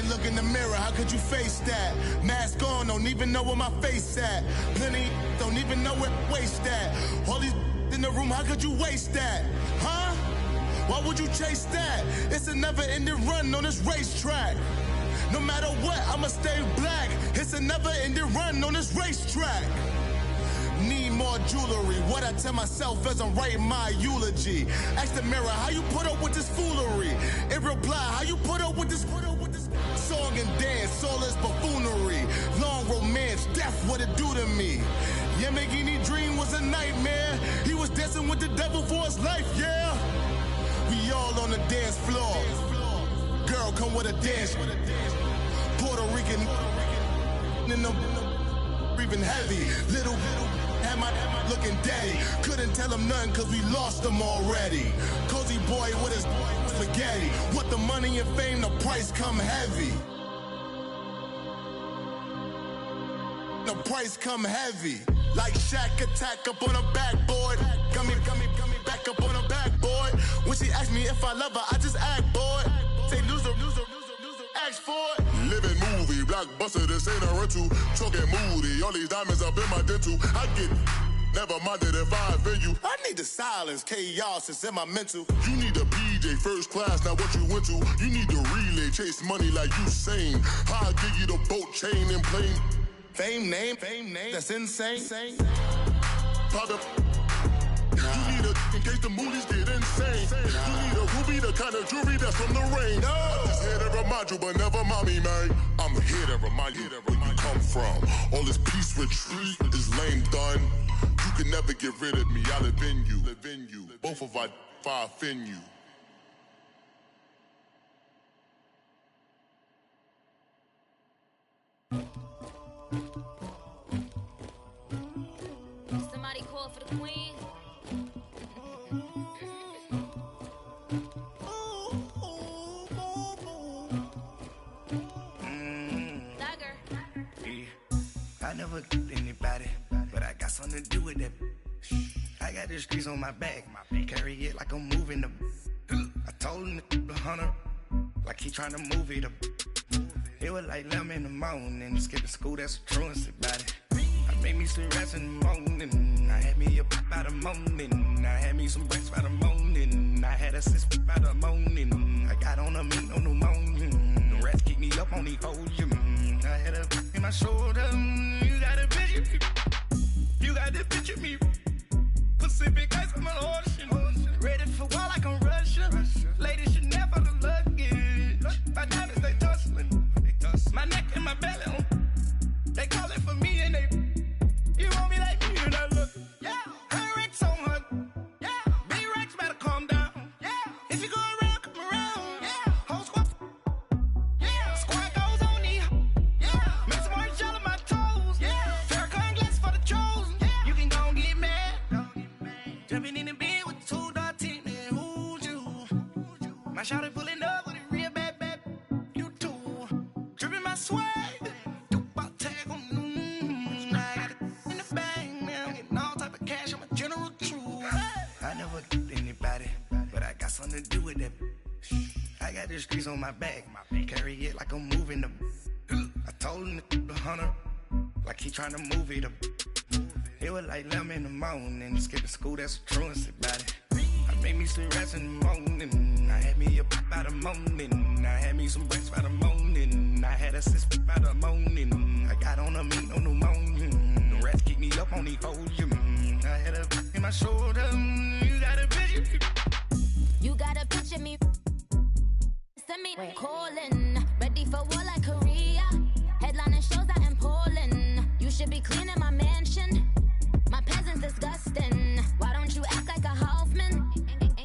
can't look in the mirror, how could you face that? Mask on, don't even know where my face at. Plenty don't even know where waist at. All these in the room, how could you waste that? Huh? Why would you chase that? It's a never-ending run on this racetrack. No matter what, I'ma stay black. It's a never-ending run on this racetrack. Need more jewelry. What I tell myself as I'm writing my eulogy. Ask the mirror, how you put up with this foolery? It reply, how you put up with this song and dance, all this buffoonery. Long romance, death, what it do to me? Yamagini dream was a nightmare. He was dancing with the devil for his life, yeah. We all on the dance floor. Girl, come with a dance. Puerto Rican in the breathing heavy. Little had my looking daddy. Couldn't tell him nothing cause we lost him already. Cozy boy with his spaghetti. What the money and fame, the price come heavy. The price come heavy. Like Shaq attack up on a backboard. Got me back up on a backboard. When she asked me if I love her, I just act bored. Say loser, ask for it. Living movie, blockbuster, this ain't a rental. Choking moody, all these diamonds up in my dental. I get never minded if I offend you. I need the silence, chaos is in my mental. You need a PJ first class, not what you went to. You need the relay, chase money like you sane. How I give you the boat chain and plane. Fame name, that's insane. Father, you need a in case the movies get insane. You need a ruby, the kind of jewelry that's from the rain. No. I'm just here to remind you, but never mommy, man. I'm here to remind you where you come from. All this peace retreat is lame done. You can never get rid of me. I live in you. Both of our fire offend you. Somebody call for the queen. I never killed anybody, but I got something to do with that. I got the streets on my back, carry it like I'm moving the. I told him the hunter, like he trying to move it up. It was like 11 in the morning, skipping school, that's a truancy about it. I made me some rats in the morning, I had me a pop by the morning, I had me some breaks by the morning, I had a sis by the morning, I got on a meat on the morning, the rats keep me up on the podium, I had a in my shoulder, you got a picture me, you got the picture me, Pacific ice on my ocean, ready for war like I'm Russian, ladies should never the luggage, my diamonds they tussling, my neck and my belly on. They call it for me and they. You want me like me and I look. Yeah. Her Rex on her. Yeah. B-Rex better calm down. Yeah. If you go around, come around. Yeah. Whole squad. Yeah. Squad goes on me. Yeah. Make some orange gel on my toes. Yeah. Farrakhan glass for the chosen. Yeah. You can go and get mad. Jumping in the bed with 2 dark teeth. Man, who's you? My shawty pulling up with a real bad. You too. Dripping my swag. I never killed anybody, but I got something to do with that. I got the streets on my back, carry it like I'm moving the. I told him the hunter, like he trying to move it up. It was like 11 in the morning, skipping school, that's a truancy about it. I made me some rats in the morning, I had me a pop by the morning, I had me some breaks by the morning, I had a sis by the morning, I got on a meat on the morning, the rats keep me up on the podium, I had a in my shoulder, you got a picture. You got a picture me. Send me calling, ready for war like Korea. Headlining shows out in Poland. You should be cleaning my mansion. My peasants disgusting. Why don't you act like a Hoffman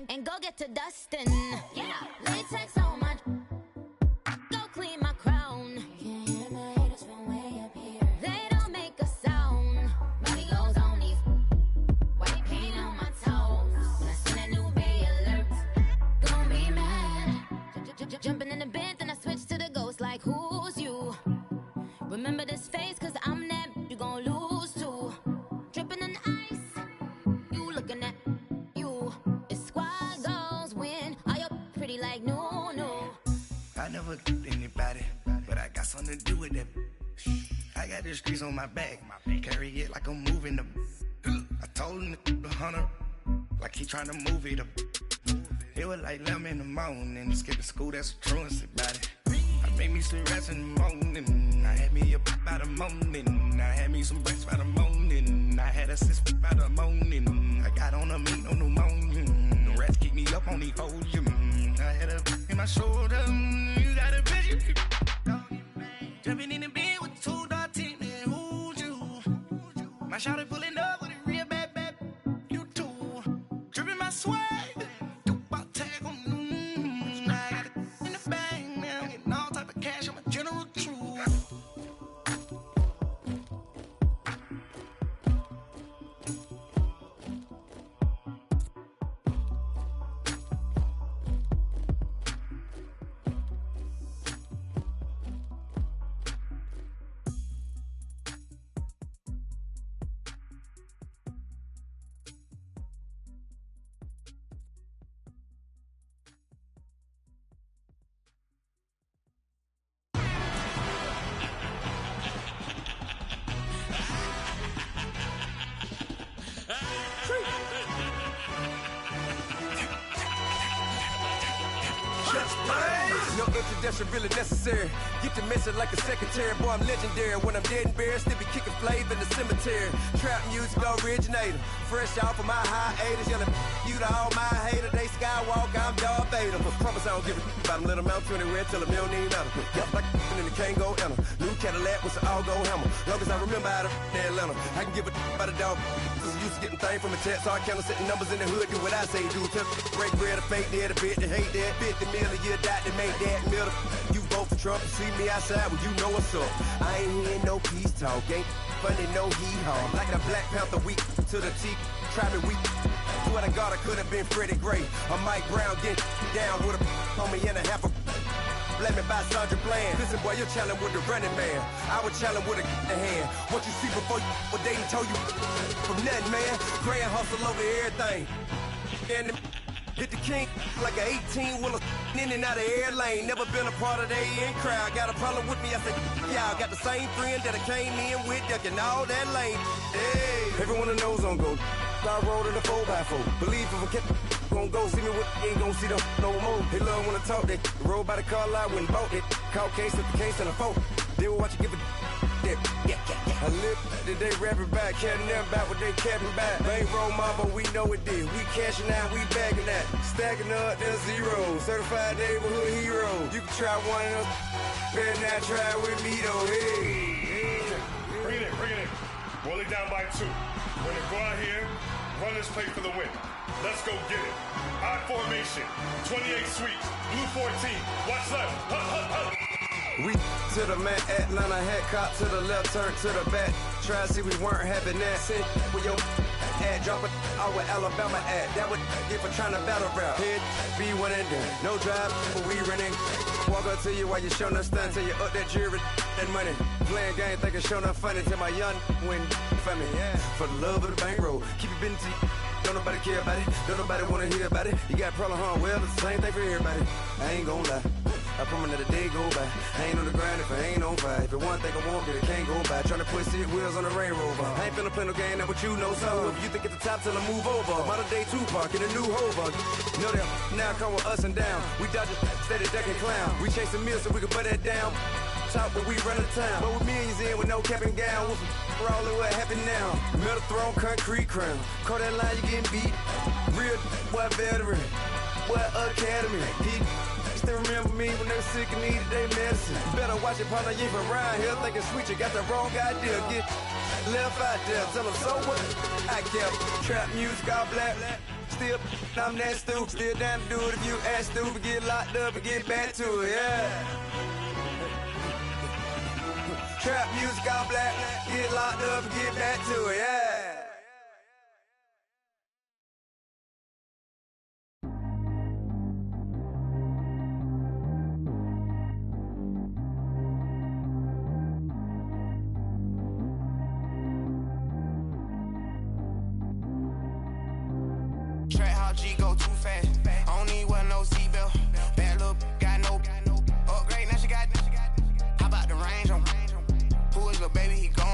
and go get to dustin'? Yeah, latex on my. Go clean my crown. You can hear my haters from way up here. They don't make a sound. Body goes on these. White paint on my toes. When I send a new Bay alert, gon' be mad. Jumping in the bed, then I switch to the ghost like who's you? Remember this face, cause I'm that you gon' lose too. Dripping in ice, you looking at you. It's squad goals win. Are you pretty like no? I never killed anybody, the streets on my back. Carry it like I'm moving the. I told him the 100, like he trying to move it up. It was like 11 in the morning, skipping school, that's a truancy about it. I made me some rats in the morning, I had me a pop by the morning, I had me some breaks by the morning, I had a sis by the morning, I got on a meat on the morning, the rats keep me up on the podium, I had a in my shoulder, you got a bitch, jumping in the bed with 2 dark teeth, man, who's you? My shawty pulling up with a real bad, you too, dripping my swag. No introduction really necessary. Get the message like a secretary. Boy, I'm legendary. When I'm dead and buried, still be kicking flavor in the cemetery. Trap music originator. Fresh off of my hiatus. Yelling you to all my haters. They skywalk, I'm Darth Vader. But promise I don't give a about them. Let them out 20 red till them don't need nothing. Yep, like and the can't go enter. New Cadillac with an all-go hammer. Long as I remember how to Atlanta. I can give a about a dog. Cause I'm used to getting things from a text. So I count setting numbers in the hood. Do what I say do. Break bread, a fake dead, a bit to hate that. 50 million, you die to make that middle. You vote for Trump and see me outside, well, you know what's up. I ain't hearing no peace talk, ain't funny, no hee-haw. Like the Black Panther week to the T, try me weak. Swear to God, I could have been Freddie Gray. Or Mike Brown get down with a homie and a half a. Let me buy Sandra Bland. Listen, boy, you're challenging with the running man. I was challenging with a hand. What you see before you, what they told you from nothing, man. Grand hustle over everything. And hit the king like an 18-wheeler in and out of air lane. Never been a part of the in crowd. Got a problem with me, I said, y'all got the same friend that I came in with, ducking all that lane. Hey, everyone knows on go. I rolled in the 4x4. Believe if I kept gon' go, see me with ain't gon' see them no more. They love when I talk, they roll by the car lot when bought it. Call case at the case and a phone. They will watch you give a I live that they rapping back, caring them about what they capping back. Bankroll mama, we know it did. We cashing out, we bagging that. Stacking up, there's zero. Certified neighborhood hero. You can try one of them, better not try with me though. Hey. Bring it in. Roll it down by 2. We're gonna go out here, run this play for the win. Let's go get it. I formation, 28 sweeps, blue 14. Watch left. We to the man, Atlanta hat cop to the left, turn to the back. Try to see we weren't having that. Sit with your ad, drop it out with Alabama ad. That would get for trying to battle rap. Head, be one and done. No drive, but we running. Walk up to you while you showing us stun till you up that jury and money. Playing game, thinking showing up funny till my young win for me. Yeah. For the love of the bankroll, keep it busy. Don't nobody care about it. Don't nobody wanna hear about it. You got a problem, huh? Well, it's the same thing for everybody. I ain't gon' lie. I promise that a day go by. I ain't on the grind if I ain't on fire. If it one thing I want, then it can't go by. Tryna put seat wheels on the Range Rover. I ain't finna play no game, that what you know. So if you think at the top till I move over. Modern day Tupac in a new Hova. Know that now come with us and down. We dodge it, steady ducking clown. We chasing meals so we can put that down. Talk when we run the town. But with millions in with no cap and gown. We're all in what happened now. Metal throne, concrete crown. Call that line, you getting beat. Real boy veteran. Boy academy. He still remember me when they were sick and needed their medicine. Better watch it, partner, you ain't from around here thinking sweet, you got the wrong idea. Get left out there, tell them so what? I kept trap music all black. Still, I'm that stupid. Still down to do it if you ask stupid. Get locked up and get back to it, yeah. Trap music all black. Get locked up and get back to it, yeah. Trap how G go too fast. I don't need wear no seatbelt. Bad look, got no upgrade. Now she got. How about the range on? Who is little baby? He gone.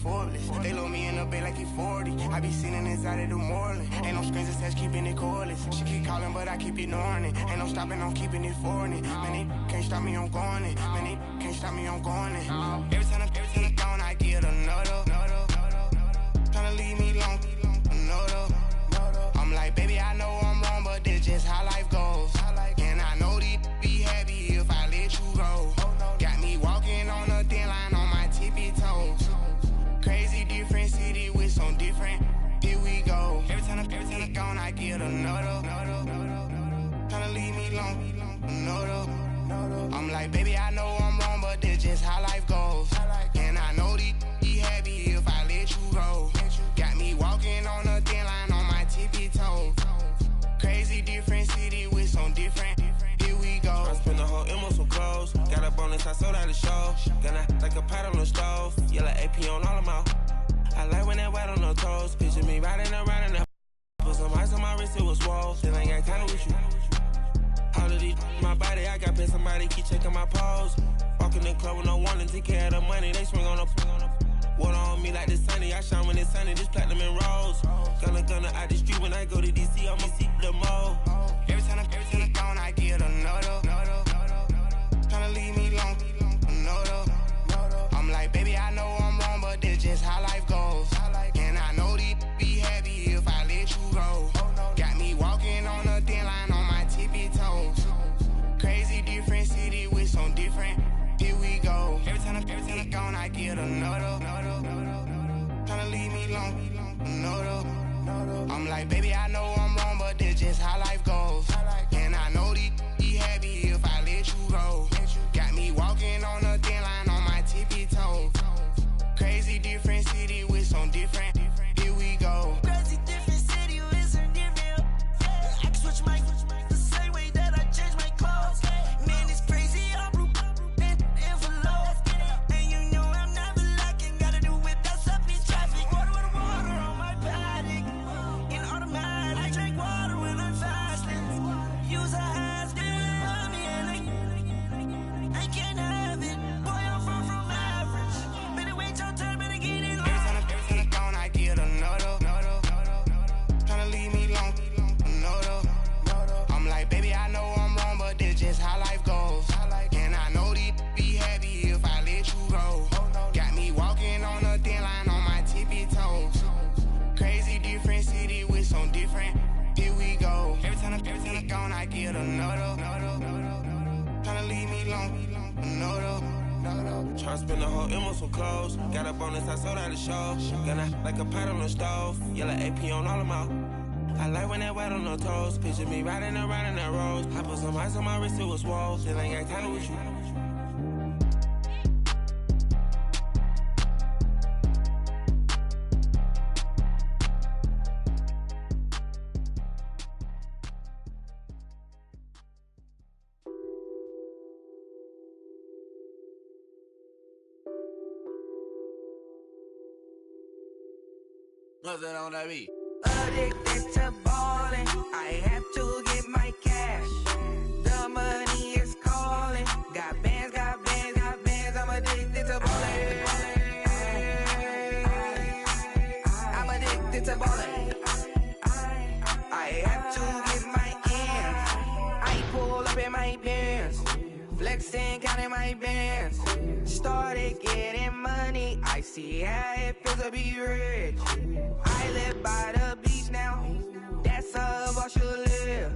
Forbes. They load me in the bay like he 40. I be sitting inside of the Moreland. Ain't no strings attached, keeping it cordless. She keep calling, but I keep ignoring it. Ain't no stopping, I'm keeping it foreign it. Man, they can't stop me, I'm going it. Man, they can't stop me, I'm going it. Every time I'm gone, I get another. Tryna leave me alone, another. I'm like, baby, I know I'm wrong, but this just how life goes. And I know these be happy if I let you go. Got me walking on a thin line on my tippy toes. Crazy different city with some different. Here we go. Every time I'm gone, I get another. Tryna leave me alone, another. I'm like, baby, I know I'm wrong, but this just how life goes. And I know these be happy if I let you go. Got me walking on a thin line on my tippy toes. Crazy different city with some different. Here we go. I spent the whole M on some clothes. Got a bonus, I sold out the show. Gonna like a pot on the stove. Yellow AP on all of my. I like when that wet on the toes. Picture me riding around in that. Put some ice on my wrist, it was swole. Still ain't got time with you. All of these, my body, I got paid somebody, keep checking my pose. Walking in the club with no warning, take care of the money, they swing on the. Water on me like the sunny, I shine when it's sunny, this platinum and rose. Gonna out the street when I go to DC, I'ma see the mo. Every time I'm gone, I get another. Tryna leave me alone, another. I'm like, baby, I know I'm wrong, but this just how life goes. And I know these be happy if I let you go. Got me walking on a thin line on my tippy toes. Crazy different city with some different. Here we go. Every time I'm gone, I get another. Tryna leave me alone, another. I'm like, baby, I know I'm wrong, but this just how life goes. And I know these be happy if I let you go. Got me walking on a thin line on my tippy toes. Crazy different city with some different. Here we go. Crazy different city with some different. I can switch my the same way that I change my clothes. Man, it's crazy. I'm blue and envelope. And you know I'm never lacking. Gotta do it. That's up in traffic. Water with water on my paddock. In automatic, I drink water when I'm fasting. Use a ass, me and I can't have it. Boy, I'm far from average. Better wait your turn, better get it. Every time I'm gone, I get another. Tryna leave me alone, another. I'm like, baby, I know I'm wrong, but this just how life goes. And I know these be happy if I let you go. Got me walking on a thin line on my tippy toes. Crazy different city with some different. Here we go. Every time I'm gone, I get another. Tryna leave me alone, another. Tryna spend the whole M on some clothes. Got a bonus, I sold out the show. Gonna like a pot on the stove. Yellow AP on all of my. I like when that wet on the toes. Picture me riding around in that rose. I put some ice on my wrist, it was swole. Still ain't got time with you. What's that on that beat? Addicted to ballin', I have to get my cash. The money is calling. Got bands, got bands, got bands. I'm addicted to ballin'. I'm addicted to ballin'. I have to get my ends. I pull up in my pants, flexing, counting my bands. Started getting money. I see how it feels to be rich. I live by the beach now. That's how I should live.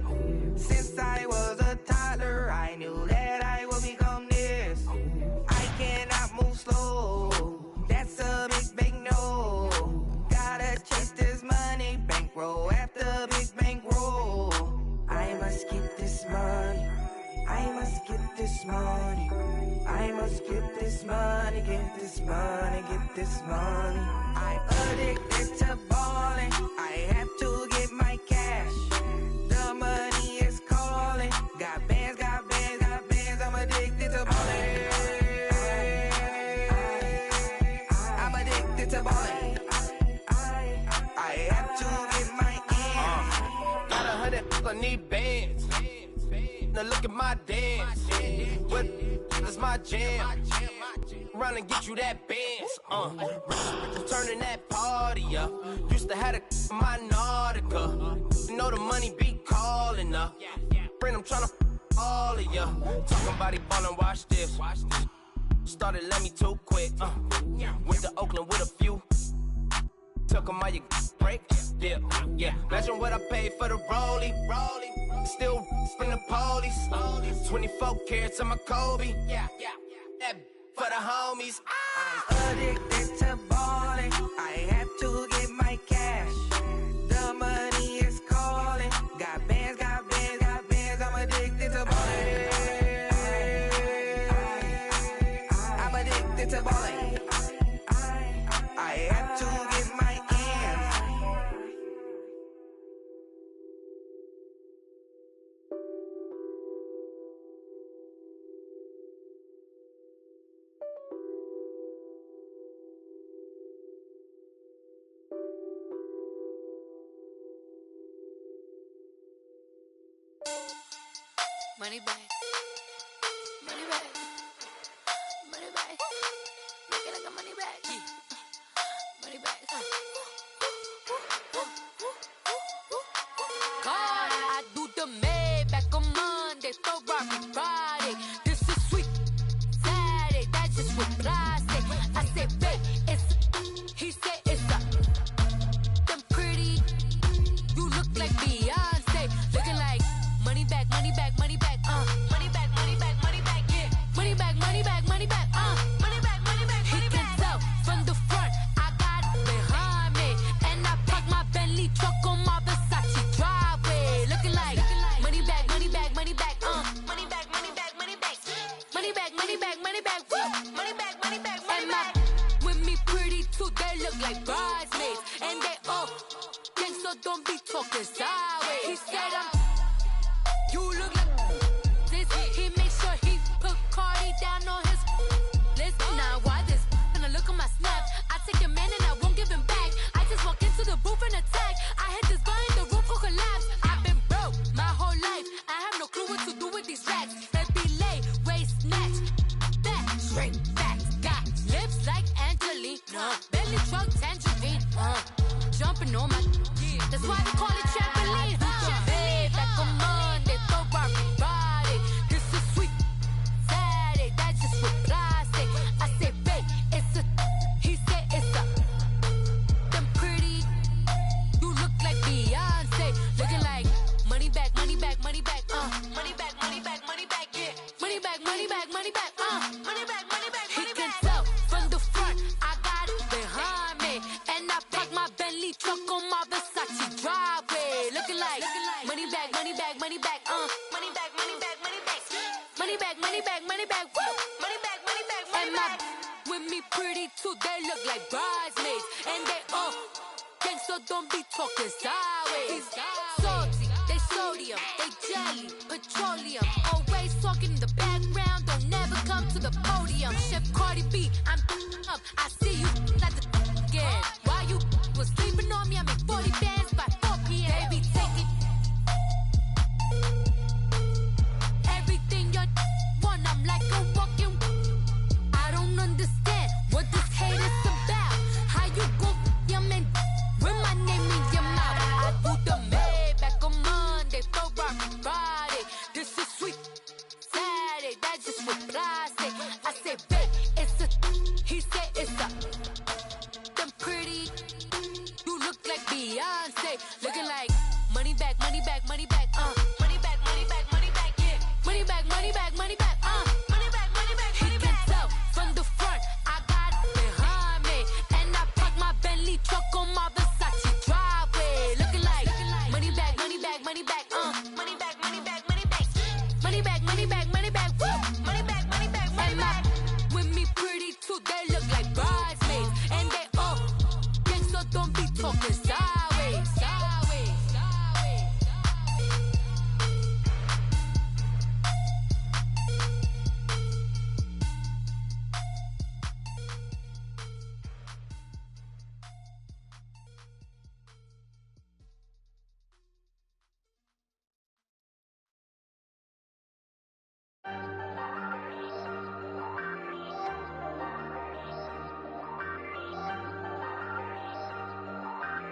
Since I was a toddler, I knew that I would become this. I cannot move slow. That's a big no. Gotta chase this money, bankroll after big bankroll. I must get this money. I must get this money. I must get this money, get this money, get this money. I'm addicted to ballin'. I have to get my cash. The money is calling. Got bands, got bands, got bands. I'm addicted to ballin'. I'm addicted to ballin'. I have to get my ends. Got 100, I need bands. Now look at my dance. What is my jam. Run and get you that Benz. Turning that party up. Used to have a my Nautica. Know the money be calling up. Friend, I'm tryna all of ya. Talking about he ballin', watch this. Started let me too quick. Went to Oakland with a few. Took 'em all you break. Yeah. Imagine what I paid for the rollie. Still in the police. 24 carats on my Kobe. That for the homies. I'm addicted to balling. I have to get my cash. The money is calling. Got bands, got bands, got bands. I'm addicted to balling. I'm addicted to balling. I have to get my hands. Money back. Money back. Money back. Make it like a money back. Money back. God, I do the Maybach on Monday, Ferrari Friday. This is sweet Saturday, that's just what I say. I say, babe, it's he said it's a them pretty. You look like Beyonce, looking like money back, money back, money back, money back, money back, money back, yeah, money back, money back, money back, money back, money back. He can tell from the front, I got it behind me, and I park my Bentley truck on my Versace driveway, looking like money back, money back, money back, money back, money back, money back, money back, money back, money back, money back, money back, money back. With me pretty too, they look like bridesmaids, and they all gang, so don't be talking sideways. He said you look like this. He made sure he put Cardi down on his list. Now why this? Gonna look at my snap. I take a man and I won't give him back. I just walk into the booth and attack. I hit this guy in the roof will collapse. I've been broke my whole life. I have no clue what to do with these racks. That be lay, waist snatch, back, straight back. Got lips like Angelina, belly truck tangerine. Jumping on my, that's why they call it trampoline. Back on Monday, Ferrari Friday. This is sweet Saturday, that's just what I say. I say, babe, it's a, he said it's a, them pretty. You look like Beyonce, looking like money back, money back, money back, money back, money back, money back, yeah, money back, money back, money back, money back, money back. He can tell from the front, I got it behind me, and I park my Bentley truck on my Versace driveway, looking like money back, money back, money back, money back, money back, money back, money back, money back, money back, woo, money back, money back, money back. With me pretty too, they look like bridesmaids, and they all gang, so don't be talking sideways. Salty, they sodium, they jelly, petroleum, always talking in the background, don't never come to the podium. Chef Cardi B, I'm up, I see you at the again. While you was sleeping on me, I make 40 bands by 4 p.m. Baby, take it. Everything you want, I'm like a walking. I don't understand what this hate is about. How you go, your man, with my name in your mouth. I do the Maybach on Monday, Ferrari Friday. This is sweet Saturday, that's just what I say. I say, babe, it's a, he said it's a, them pretty. You look like Beyonce, looking like money back, money back, money back, money back, money back, money back, yeah, money back, money back, money back, money back, money back. He can tell from the front, I got it behind me, and I park my Bentley truck on my Versace driveway, looking like money back, money back, money back, money back, money back, money back, money back, money back, money back, woo, money back, money back, money back. With me pretty too, they look like bridesmaids, and they all gang, so don't be talking sideways, sideways, sideways.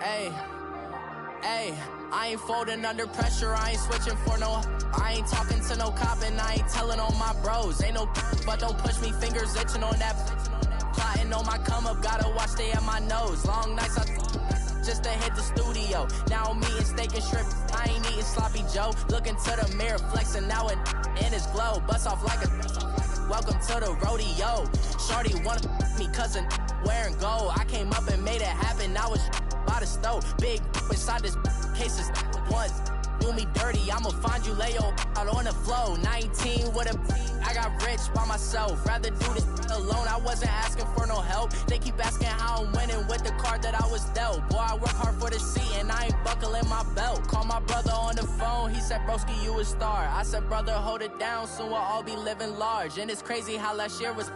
Ayy, I ain't folding under pressure, I ain't switching for no. I ain't talking to no cop and I ain't telling on my bros. Ain't no but don't push me, fingers itching on that. Plotting on my come up, gotta watch stay at my nose. Long nights I just to hit the studio. Now I'm eating steak and shrimp, I ain't eating sloppy Joe. Looking to the mirror, flexing now it in his glow. Bust off like a welcome to the rodeo. Shorty wanna me cousin wearing gold. I came up and made it happen, now it's by the stove. Big inside this cases once do me dirty, I'ma find you lay out on the floor. 19 with a I got rich by myself, rather do this alone. I wasn't asking for no help, they keep asking how I'm winning with the card that I was dealt. Boy, I work hard for the seat and I ain't buckling my belt. Call my brother on the phone, he said broski you a star. I said brother hold it down, soon we'll all be living large. And it's crazy how last year was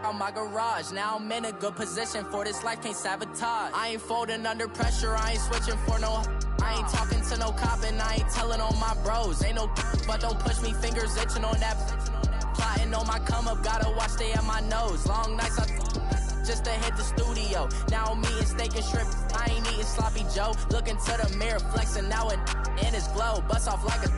on my garage. Now I'm in a good position for this life, can't sabotage. I ain't folding under pressure, I ain't switching for no. I ain't talking to no cop and I ain't telling on my bros. Ain't no but don't push me, fingers itching on that. Plotting on my come up, gotta watch stay at my nose. Long nights I just to hit the studio. Now I'm eating steak and shrimp, I ain't eating sloppy Joe. Looking to the mirror, flexing now it in his glow. Bust off like a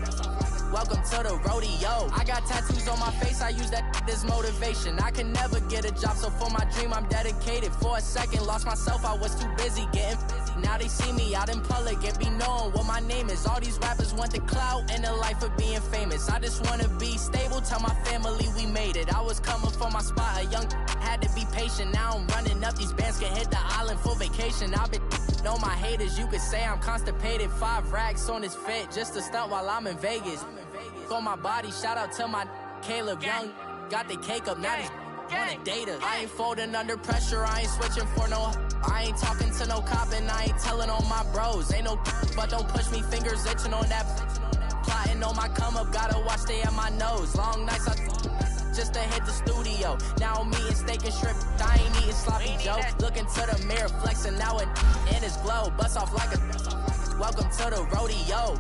welcome to the rodeo. I got tattoos on my face, I use that as motivation. I can never get a job, so for my dream I'm dedicated. For a second, lost myself, I was too busy getting busy. Now they see me out in public and be knowing what my name is. All these rappers want the clout and the life of being famous. I just wanna be stable, tell my family we made it. I was coming for my spot, a young had to be patient. Now I'm running up, these bands can hit the island for vacation. I've been know my haters, you could say I'm constipated. 5 racks on his fit, just to stunt while I'm in Vegas. On my body, shout out to my Caleb Young. Got the cake up, now these wanna date us. I ain't folding under pressure, I ain't switching for no. I ain't talking to no cop and I ain't telling on my bros. Ain't no but don't push me, fingers itching on that. Plotting on my come up, gotta watch stay at my nose. Long nights I just to hit the studio. Now I'm eating steak and shrimp, I ain't eating sloppy Joe. Looking to the mirror, flexing now it in his glow. Bust off like a welcome to the rodeo.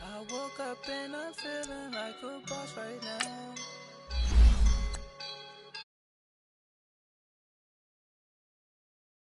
I woke up and I'm feeling like a boss right now.